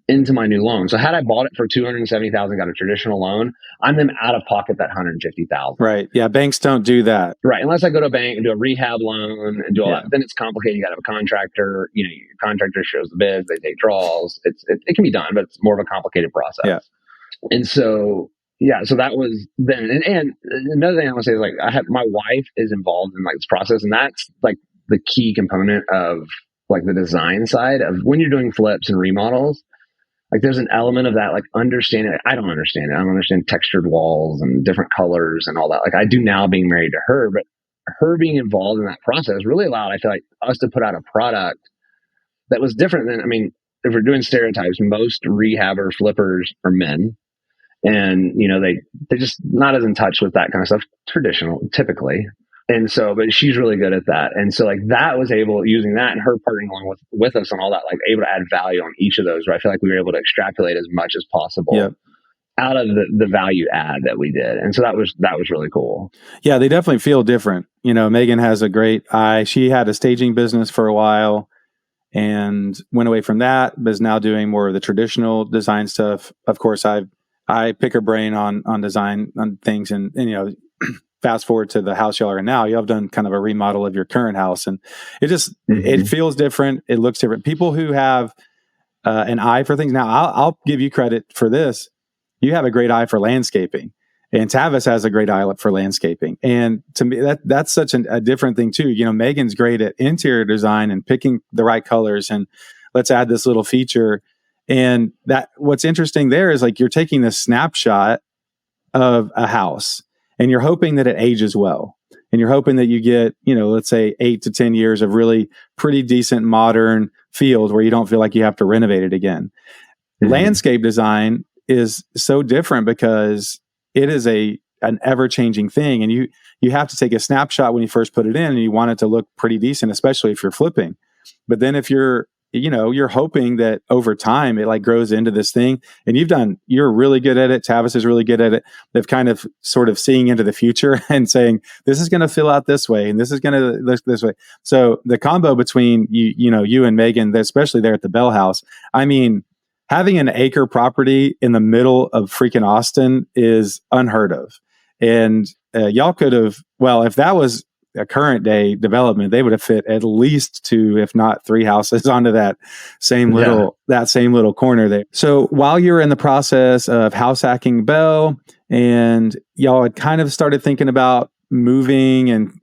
into my new loan. So had I bought it for $270,000, got a traditional loan, I'm then out of pocket that $150,000. Right. Yeah. Banks don't do that. Right. Unless I go to a bank and do a rehab loan and do all that, then it's complicated. You got to have a contractor. Your contractor shows the bids, they take draws. It can be done, but it's more of a complicated process. Yeah. And so so that was then. And another thing I want to say is my wife is involved in this process, and that's like the key component of like the design side of when you're doing flips and remodels. Like there's an element of that, like understanding. I don't understand it. I don't understand textured walls and different colors and all that. Like I do now being married to her, but her being involved in that process really allowed, I feel like, us to put out a product that was different than, if we're doing stereotypes, most rehabber flippers are men. And, they're just not as in touch with that kind of stuff, typically. And so, but she's really good at that. And so that was using that and her partnering along with us on all that, able to add value on each of those, where I feel like we were able to extrapolate as much as possible out of the value add that we did. And so that was really cool. Yeah, they definitely feel different. Meagan has a great eye. She had a staging business for a while and went away from that, but is now doing more of the traditional design stuff. Of course, I pick her brain on design on things and fast forward to the house y'all are in now, y'all have done kind of a remodel of your current house and it just, it feels different. It looks different. People who have an eye for things. Now I'll give you credit for this. You have a great eye for landscaping and Tavis has a great eye for landscaping. And to me, that's such a different thing too. Meagan's great at interior design and picking the right colors and let's add this little feature. And what's interesting there is you're taking this snapshot of a house and you're hoping that it ages well. And you're hoping that you get, let's say 8 to 10 years of really pretty decent modern field where you don't feel like you have to renovate it again. Landscape design is so different because it is an ever-changing thing. And you have to take a snapshot when you first put it in and you want it to look pretty decent, especially if you're flipping. But then if you're hoping that over time it grows into this thing and you're really good at it. Tavis is really good at it. They've kind of sort of seeing into the future and saying, this is going to fill out this way. And this is going to look this way. So the combo between you and Meagan, especially there at the Bell House, having an acre property in the middle of freaking Austin is unheard of. And y'all could have, if that was a current day development, they would have fit at least 2, if not 3 houses onto that same little corner there. So while you're in the process of house hacking Bell and y'all had kind of started thinking about moving and,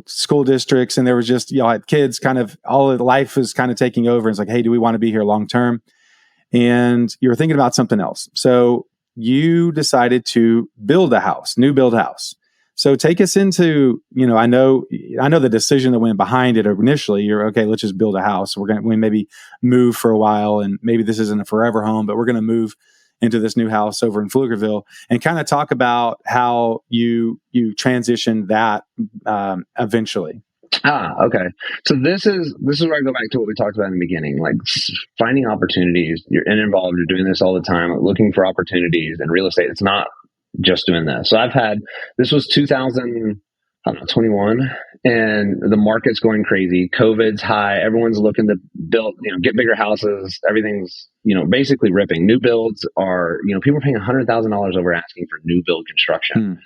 school districts. And there was just, I had kids kind of, all of life was kind of taking over. And it's like, hey, do we want to be here long term? And you were thinking about something else. So you decided to build a house, new build house. So take us into, I know the decision that went behind it initially. You're okay, let's just build a house. We maybe move for a while, and maybe this isn't a forever home, but we're going to move into this new house over in Pflugerville, and kind of talk about how you transitioned that eventually. Okay. So this is where I go back to what we talked about in the beginning, like finding opportunities. You're involved. You're doing this all the time, looking for opportunities in real estate. It's not just doing this. So this was 2021, and the market's going crazy. COVID's high. Everyone's looking to build, get bigger houses. Everything's, basically ripping. New builds are, people are paying $100,000 over asking for new build construction.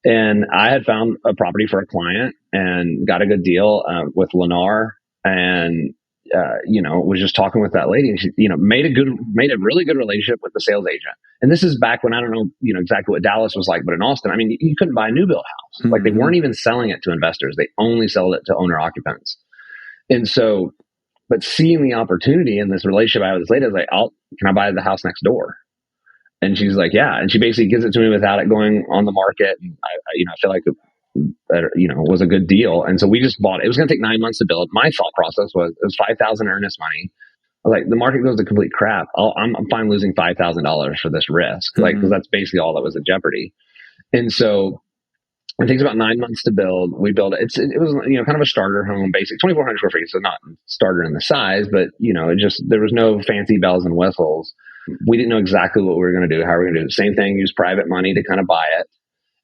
And I had found a property for a client and got a good deal with Lennar, and was just talking with that lady, and she, made a really good relationship with the sales agent. And this is back when I don't know, exactly what Dallas was like, but in Austin, I mean, you couldn't buy a new build house. Like they weren't even selling it to investors; they only sold it to owner occupants. And so, but seeing the opportunity in this relationship I had with this lady, I was like, can I buy the house next door? And she's like, yeah. And she basically gives it to me without it going on the market. And I feel like it was a good deal. And so we just bought it. It was going to take 9 months to build. My thought process was, it was $5,000 earnest money. I was like, the market goes to complete crap. I'm fine losing $5,000 for this risk. Like, because that's basically all that was in jeopardy. And so it takes about 9 months to build. We built it. It was, kind of a starter home, basic 2,400 square feet. So not starter in the size, but, there was no fancy bells and whistles. We didn't know exactly what we were going to do, how we were going to do it. Same thing, use private money to kind of buy it.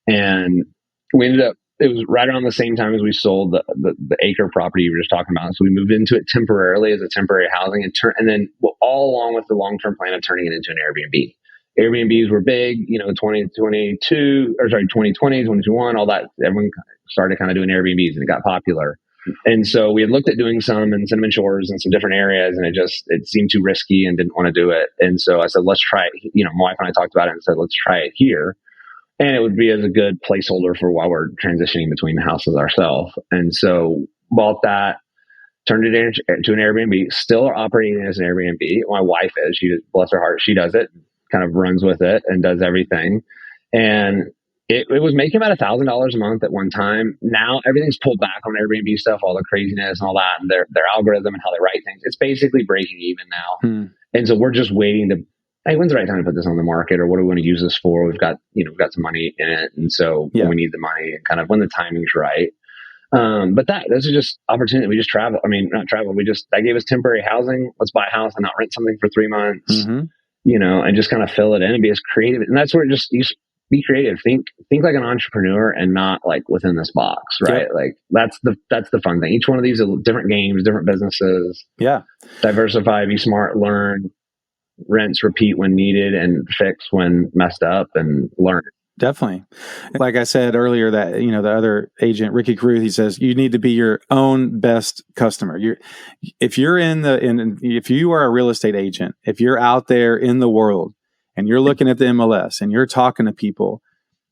And we ended up, it was right around the same time as we sold the acre property you were just talking about. So we moved into it temporarily as a temporary housing, and then all along with the long-term plan of turning it into an Airbnb. Airbnbs were big, 2020, 2021, all that. Everyone started kind of doing Airbnbs, and it got popular. And so we had looked at doing some in Cinnamon Shores and some different areas, and it seemed too risky and didn't want to do it. And so I said, let's try it. My wife and I talked about it and said, let's try it here. And it would be as a good placeholder for while we're transitioning between the houses ourselves. And so bought that, turned it into an Airbnb, still operating as an Airbnb. My wife is, bless her heart, she does it, kind of runs with it and does everything. And it was making about $1,000 a month at one time. Now everything's pulled back on Airbnb stuff, all the craziness and all that, and their algorithm and how they write things. It's basically breaking even now. And so we're just waiting to, hey, when's the right time to put this on the market, or what do we want to use this for? We've got some money in it, and so we need the money, and kind of when the timing's right. But those are just opportunity. We just travel. I mean, not travel. That gave us temporary housing. Let's buy a house and not rent something for 3 months. And just kind of fill it in and be as creative. And that's where you be creative. Think like an entrepreneur and not like within this box, right? Yep. Like that's the fun thing. Each one of these are different games, different businesses. Yeah. Diversify, be smart, learn, rinse, repeat when needed, and fix when messed up, and learn. Definitely. Like I said earlier, that, the other agent, Ricky Caruth, he says, you need to be your own best customer. If you are a real estate agent, if you're out there in the world and you're looking at the MLS and you're talking to people,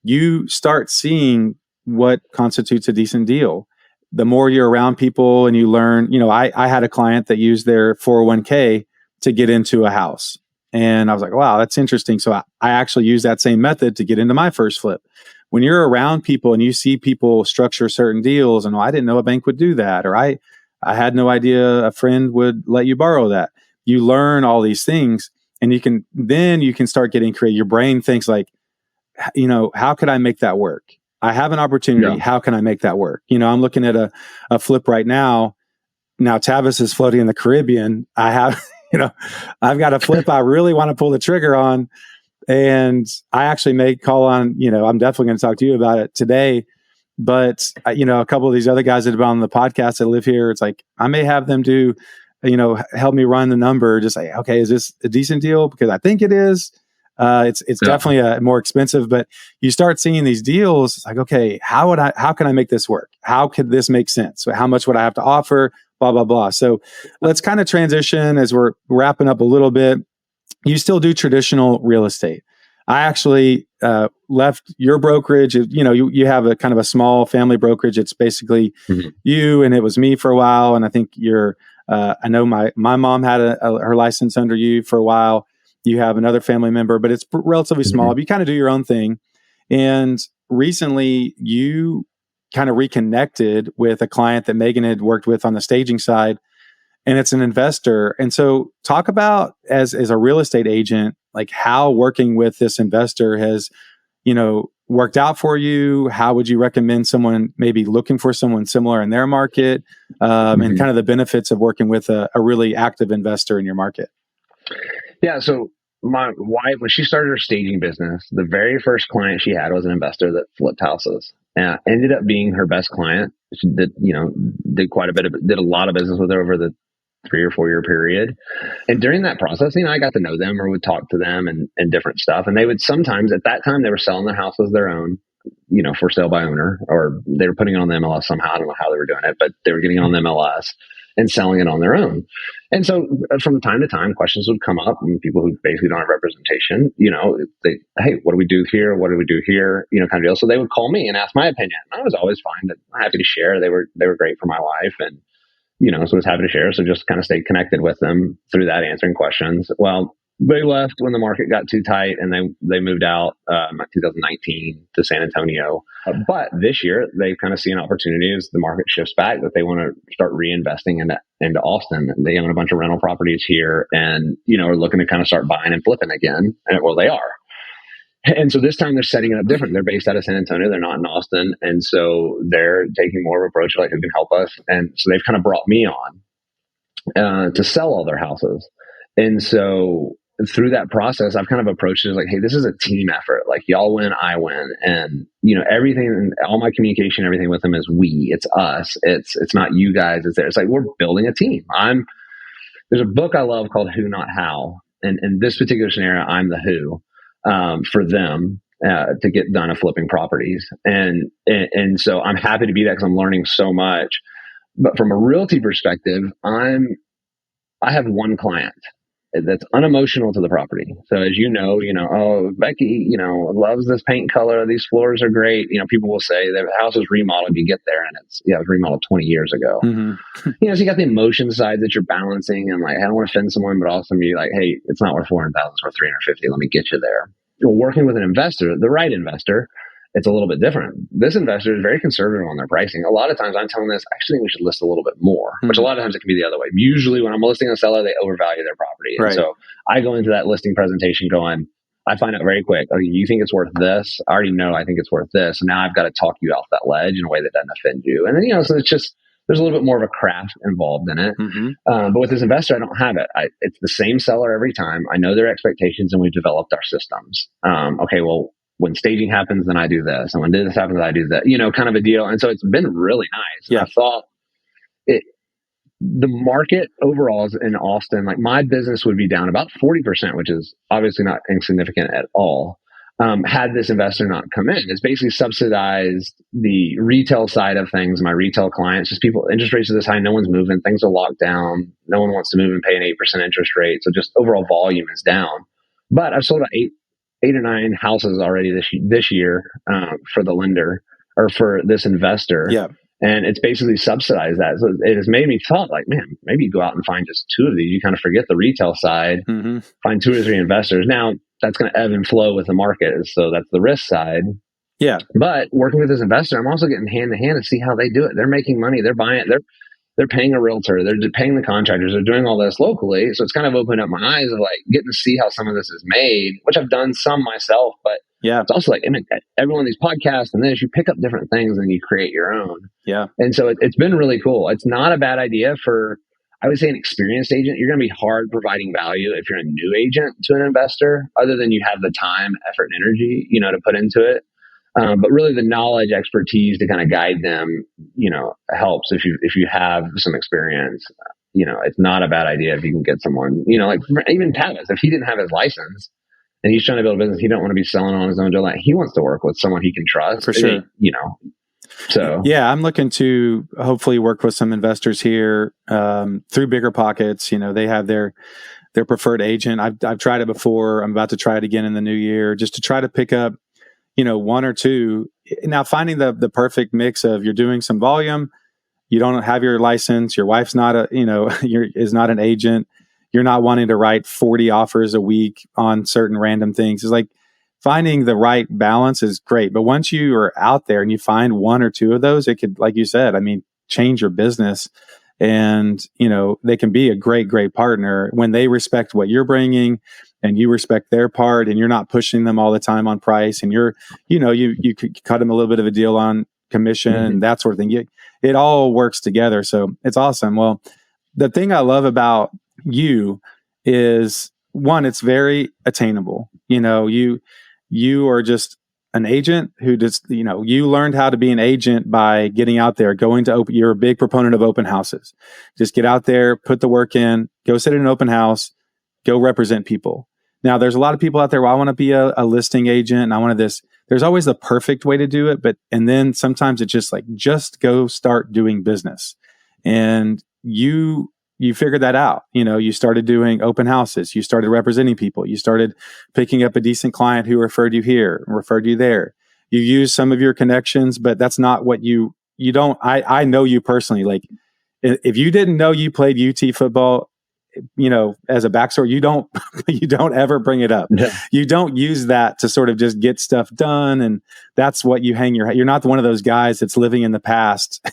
you start seeing what constitutes a decent deal. The more you're around people and you learn, I had a client that used their 401k to get into a house. And I was like, wow, that's interesting. So I actually used that same method to get into my first flip. When you're around people and you see people structure certain deals, and I didn't know a bank would do that, or I had no idea a friend would let you borrow that. You learn all these things, and you can start getting creative. Your brain thinks like, how could I make that work? I have an opportunity. Yeah. How can I make that work? I'm looking at a flip right now. Now Tavis is floating in the Caribbean. I have, I've got a flip I really want to pull the trigger on. And I actually may call on, I'm definitely going to talk to you about it today. But, a couple of these other guys that have been on the podcast that live here, it's like, I may have them do, help me run the number. Just say, okay, is this a decent deal? Because I think it is. It's definitely more expensive, but you start seeing these deals. It's like, okay, how can I make this work? How could this make sense? So how much would I have to offer? Blah, blah, blah. So let's kind of transition as we're wrapping up a little bit. You still do traditional real estate. I actually left your brokerage. You have a kind of a small family brokerage. It's basically you, and it was me for a while. And I think I know my mom had her license under you for a while. You have another family member, but it's relatively small. But you kind of do your own thing. And recently you kind of reconnected with a client that Meagan had worked with on the staging side, and it's an investor. And so talk about as a real estate agent, like how working with this investor has, worked out for you. How would you recommend someone maybe looking for someone similar in their market, and kind of the benefits of working with a really active investor in your market? Yeah. So my wife, when she started her staging business, the very first client she had was an investor that flipped houses. Ended up being her best client. She did a lot of business with her over the 3 or 4 year period. And during that process, I got to know them or would talk to them and different stuff. And they would sometimes, at that time, they were selling their house as their own, for sale by owner, or they were putting it on the MLS somehow. I don't know how they were doing it, but they were getting it on the MLS and selling it on their own. And so from time to time, questions would come up, and people who basically don't have representation, hey, what do we do here? What do we do here? Kind of deal. So they would call me and ask my opinion. I was always fine, but happy to share. They were great for my wife, and so I was happy to share. So just kind of stayed connected with them through that, answering questions. Well, they left when the market got too tight, and they moved out 2019 to San Antonio. But this year, they kind of see an opportunity as the market shifts back that they want to start reinvesting into Austin. They own a bunch of rental properties here, and are looking to kind of start buying and flipping again. And well, they are. And so this time they're setting it up different. They're based out of San Antonio. They're not in Austin. And so they're taking more of an approach like, who can help us? And so they've kind of brought me on to sell all their houses. And so through that process, I've kind of approached it as like, hey, this is a team effort. Like, y'all win, I win. And, everything, all my communication, everything with them is we, it's us. It's not you guys. It's there. It's like, we're building a team. There's a book I love called Who Not How. And in this particular scenario, I'm the who. For them to get done of flipping properties. And so I'm happy to be that because I'm learning so much. But from a realty perspective, I have one client that's unemotional to the property. So as oh, Becky, loves this paint color. These floors are great. People will say the house is remodeled. You get there and it was remodeled 20 years ago. So you got the emotion side that you're balancing, and like, I don't want to offend someone, but also be like, hey, it's not worth 400,000, it's worth 350. Let me get you there. Working with an investor, the right investor, it's a little bit different. This investor is very conservative on their pricing. A lot of times I'm telling this, actually, we should list a little bit more, which a lot of times it can be the other way. Usually when I'm listing a seller, they overvalue their property. And so I go into that listing presentation going, I find out very quick, oh, you think it's worth this? I already know I think it's worth this. And now I've got to talk you off that ledge in a way that doesn't offend you. And then, so it's just, there's a little bit more of a craft involved in it. But with this investor, I don't have it. It's the same seller every time. I know their expectations, and we've developed our systems. Okay, well, when staging happens, then I do this. And when this happens, I do that, kind of a deal. And so it's been really nice. Yeah. I thought the market overall in Austin, like my business would be down about 40%, which is obviously not insignificant at all. Had this investor not come in, it's basically subsidized the retail side of things. My retail clients, just people, interest rates are this high, no one's moving, things are locked down, no one wants to move and pay an 8% interest rate. So just overall volume is down. But I've sold about eight or nine houses already this year for the lender or for this investor. Yeah. And it's basically subsidized that. So it has made me thought like, man, maybe you go out and find just two of these. You kind of forget the retail side, find 2 or 3 investors. Now that's going to ebb and flow with the market. So that's the risk side. Yeah. But working with this investor, I'm also getting hand to hand to see how they do it. They're making money. They're buying it. They're paying a realtor. They're paying the contractors. They're doing all this locally. So it's kind of opened up my eyes of like getting to see how some of this is made, which I've done some myself, but yeah, it's also like, I mean, every one of these podcasts and this, you pick up different things and you create your own. Yeah. And so it's been really cool. It's not a bad idea for, I would say, an experienced agent. You're going to be hard providing value if you're a new agent to an investor, other than you have the time, effort, and energy, to put into it. But really the knowledge, expertise to kind of guide them, helps if you have some experience. It's not a bad idea if you can get someone, like even Tavis, if he didn't have his license and he's trying to build a business, he don't want to be selling on his own doing that. He wants to work with someone he can trust. For sure. So yeah, I'm looking to hopefully work with some investors here through Bigger Pockets. They have their preferred agent. I've tried it before. I'm about to try it again in the new year, just to try to pick up one or two. Now finding the perfect mix of you're doing some volume, you don't have your license, your wife's not is not an agent, you're not wanting to write 40 offers a week on certain random things. It's like finding the right balance is great. But once you are out there and you find one or two of those, it could, like you said, change your business. And, they can be a great, great partner when they respect what you're bringing and you respect their part, and you're not pushing them all the time on price. And you could cut them a little bit of a deal on commission and that sort of thing. It all works together. So it's awesome. Well, the thing I love about you is, one, it's very attainable. You are just an agent who just, you learned how to be an agent by getting out there, going to you're a big proponent of open houses. Just get out there, put the work in, go sit in an open house, go represent people. Now, there's a lot of people out there, well, I want to be a listing agent and I want this. There's always the perfect way to do it. And then sometimes it's just like, just go start doing business. And you figured that out. You started doing open houses. You started representing people. You started picking up a decent client who referred you here, referred you there. You use some of your connections, but that's not what you don't. I know you personally. Like, if you didn't know you played UT football, as a backstory, you don't ever bring it up. Yeah. You don't use that to sort of just get stuff done. And that's what you hang you're not one of those guys that's living in the past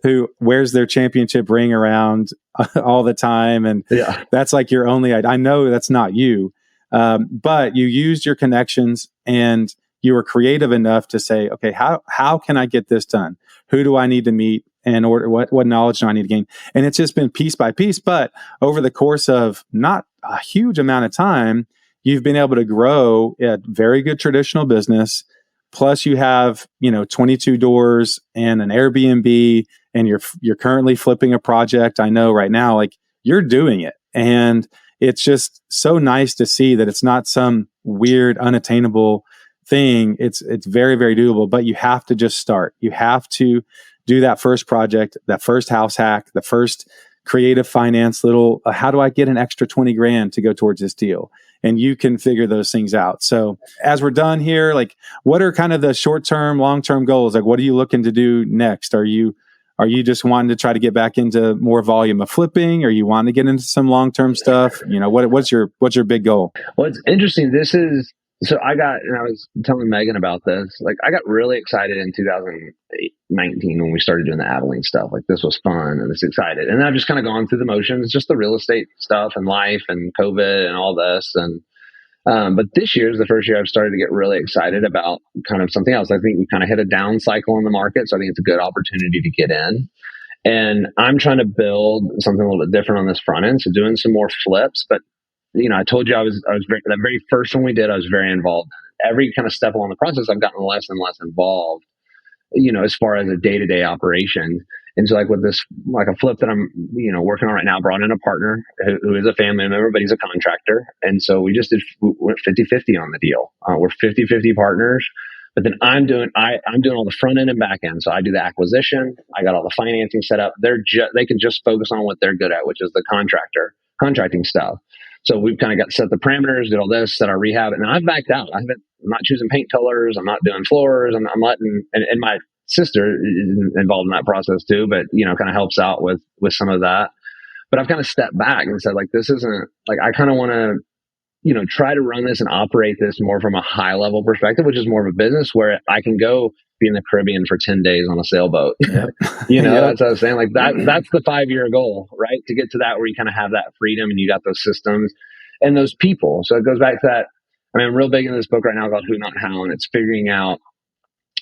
who wears their championship ring around all the time. And that's like your only, I know that's not you. But you used your connections and you were creative enough to say, okay, how can I get this done? Who do I need to meet? And what knowledge do I need to gain? And it's just been piece by piece. But over the course of not a huge amount of time, you've been able to grow a very good traditional business. Plus you have, 22 doors and an Airbnb, and you're currently flipping a project. I know right now, like, you're doing it. And it's just so nice to see that it's not some weird, unattainable thing. It's very, very doable, but you have to just start. You have to do that first project, that first house hack, the first creative finance little, how do I get an extra 20 grand to go towards this deal? And you can figure those things out. So as we're done here, like, what are kind of the short-term, long-term goals? Like, what are you looking to do next? Are you just wanting to try to get back into more volume of flipping? Or you want to get into some long-term stuff? What's your big goal? Well, it's interesting. So and I was telling Meagan about this, like, I got really excited in 2019 when we started doing the Abilene stuff. Like, this was fun and it's excited. And I've just kind of gone through the motions, just the real estate stuff and life and COVID and all this. And, but this year is the first year I've started to get really excited about kind of something else. I think we kind of hit a down cycle in the market. So I think it's a good opportunity to get in. And I'm trying to build something a little bit different on this front end. So doing some more flips, but I told you I was that very first one we did, I was very involved in it. Every kind of step along the process, I've gotten less and less involved, as far as a day-to-day operation. And so, like, with this, like, a flip that I'm, working on right now, brought in a partner who is a family member, but he's a contractor. And so we went 50-50 on the deal. We're 50-50 partners, but then I'm doing all the front end and back end. So I do the acquisition. I got all the financing set up. They can just focus on what they're good at, which is the contracting stuff. So we've kind of got set the parameters, did all this, set our rehab, and I've backed out. I'm not choosing paint colors. I'm not doing floors. I'm letting, and my sister is involved in that process too, but, kind of helps out with some of that. But I've kind of stepped back and said, like, this isn't, like, I kind of want to, try to run this and operate this more from a high level perspective, which is more of a business where I can go be in the Caribbean for 10 days on a sailboat. Yep. That's what I was saying. Like, that's the 5-year goal, right? To get to that, where you kind of have that freedom and you got those systems and those people. So it goes back to that. I'm real big in this book right now called Who Not How, and it's figuring out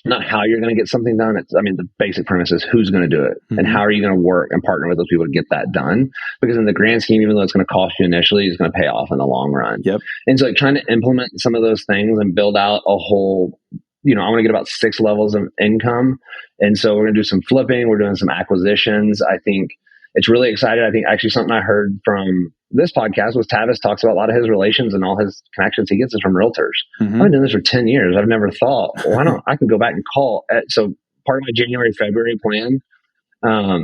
not how you're going to get something done. The basic premise is who's going to do it, and how are you going to work and partner with those people to get that done? Because in the grand scheme, even though it's going to cost you initially, it's going to pay off in the long run. Yep. And so, like, trying to implement some of those things and build out a whole, I want to get about 6 levels of income. And so we're going to do some flipping. We're doing some acquisitions. I think it's really exciting. I think actually something I heard from this podcast was Tavis talks about a lot of his relations and all his connections he gets is from realtors. I've been doing this for 10 years. I've never thought, why don't I can go back and call. So part of my January, February plan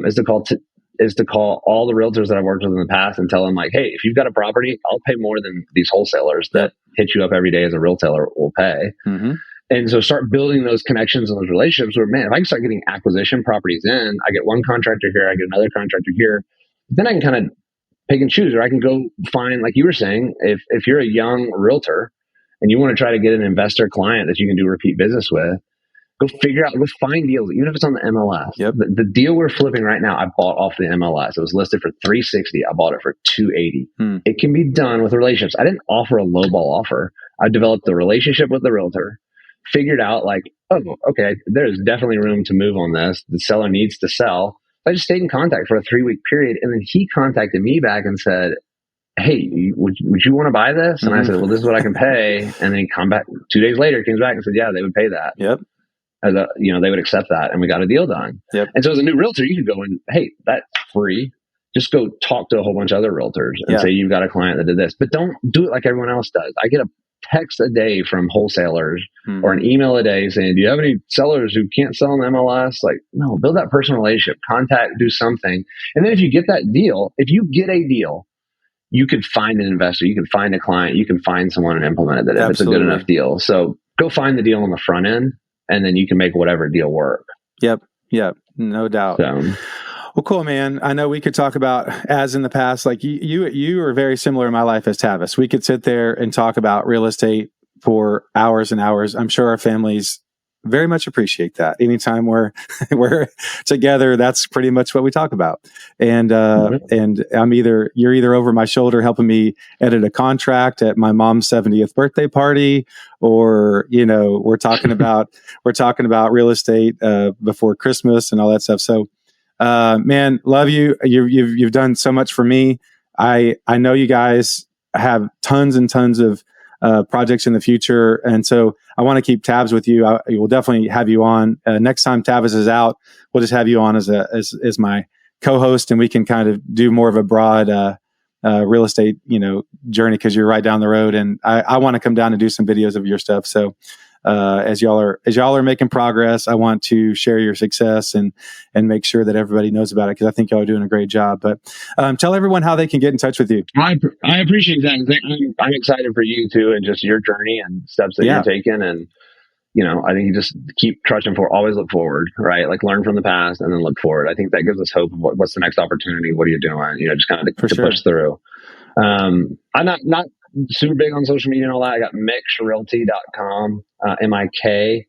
is to call all the realtors that I've worked with in the past and tell them, like, hey, if you've got a property, I'll pay more than these wholesalers that hit you up every day as a realtor will pay. And so start building those connections and those relationships where, man, if I can start getting acquisition properties in, I get one contractor here, I get another contractor here, then I can kind of pick and choose, or I can go find, like you were saying, if you're a young realtor and you want to try to get an investor client that you can do repeat business with, go find deals, even if it's on the MLS. Yep. The deal we're flipping right now, I bought off the MLS. It was listed for $360. I bought it for $280. It can be done with relationships. I didn't offer a lowball offer. I developed a relationship with the realtor, figured out like, oh, okay, there's definitely room to move on this. The seller needs to sell. I just stayed in contact for a 3-week period. And then he contacted me back and said, hey, would you want to buy this? And I said, well, this is what I can pay. And then he come back 2 days later, came back and said, yeah, they would pay that. Yep. They would accept that, and we got a deal done. Yep. And so as a new realtor, you could go and, hey, that's free. Just go talk to a whole bunch of other realtors and say, you've got a client that did this, but don't do it like everyone else does. I get a text a day from wholesalers or an email a day saying, do you have any sellers who can't sell on the MLS? Like, no, build that personal relationship, contact, do something. And then if you get that deal, if you get a deal, you could find an investor, you can find a client, you can find someone and implement it if it's a good enough deal. So go find the deal on the front end, and then you can make whatever deal work. Yep. No doubt. So, well, cool, man. I know we could talk about, as in the past, like you are very similar in my life as Tavis. We could sit there and talk about real estate for hours and hours. I'm sure our families very much appreciate that. Anytime we're together, that's pretty much what we talk about. And and you're either over my shoulder helping me edit a contract at my mom's 70th birthday party, or we're talking about real estate before Christmas and all that stuff. So man, love you. You've done so much for me. I know you guys have tons and tons of projects in the future. And so I want to keep tabs with you. We'll definitely have you on next time Tavis is out. We'll just have you on as my co-host, and we can kind of do more of a broad real estate, journey, because you're right down the road. And I want to come down and do some videos of your stuff. So as y'all are making progress, I want to share your success and make sure that everybody knows about it, because I think y'all are doing a great job. But tell everyone how they can get in touch with you. I appreciate that. I'm excited for you too, and just your journey and steps that you're taking. And I think you just keep trudging forward. Always look forward, right? Like learn from the past and then look forward. I think that gives us hope of what's the next opportunity. What are you doing? Just kind of to push through. I'm not super big on social media and all that. I got MikschRealty.com, MIKSCH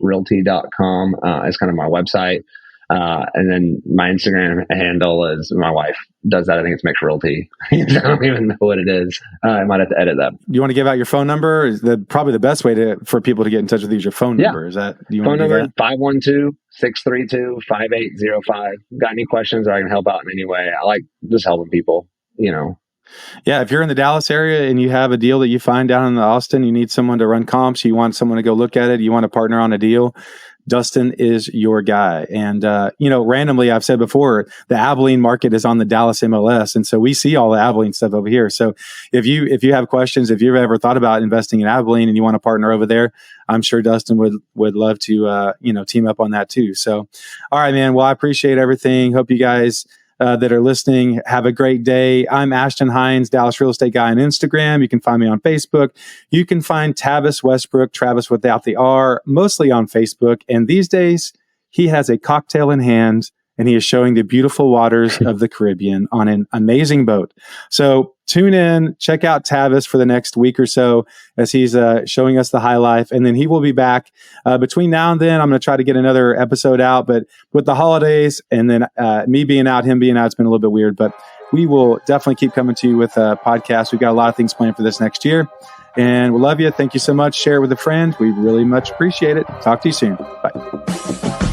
Realty.com is kind of my website. And then my Instagram handle is, my wife does that. I think it's Miksch Realty. I don't even know what it is. I might have to edit that. You want to give out your phone number? Is probably the best way for people to get in touch with you is your phone number. Is that phone number? 512-632-5805. Got any questions, or I can help out in any way. I like just helping people, Yeah, if you're in the Dallas area and you have a deal that you find down in Austin, you need someone to run comps, you want someone to go look at it, you want to partner on a deal, Dustin is your guy. And, randomly, I've said before, the Abilene market is on the Dallas MLS. And so we see all the Abilene stuff over here. So if you have questions, if you've ever thought about investing in Abilene and you want to partner over there, I'm sure Dustin would love to, team up on that too. So, all right, man. Well, I appreciate everything. Hope you guys that are listening have a great day. I'm Ashton Hines, Dallas Real Estate Guy on Instagram. You can find me on Facebook. You can find Tavis Westbrook, Travis without the R, mostly on Facebook. And these days, he has a cocktail in hand, and he is showing the beautiful waters of the Caribbean on an amazing boat. So tune in, check out Tavis for the next week or so as he's showing us the high life. And then he will be back between now and then. I'm going to try to get another episode out, but with the holidays and then me being out, him being out, it's been a little bit weird, but we will definitely keep coming to you with a podcast. We've got a lot of things planned for this next year, and we love you. Thank you so much. Share it with a friend. We really much appreciate it. Talk to you soon. Bye.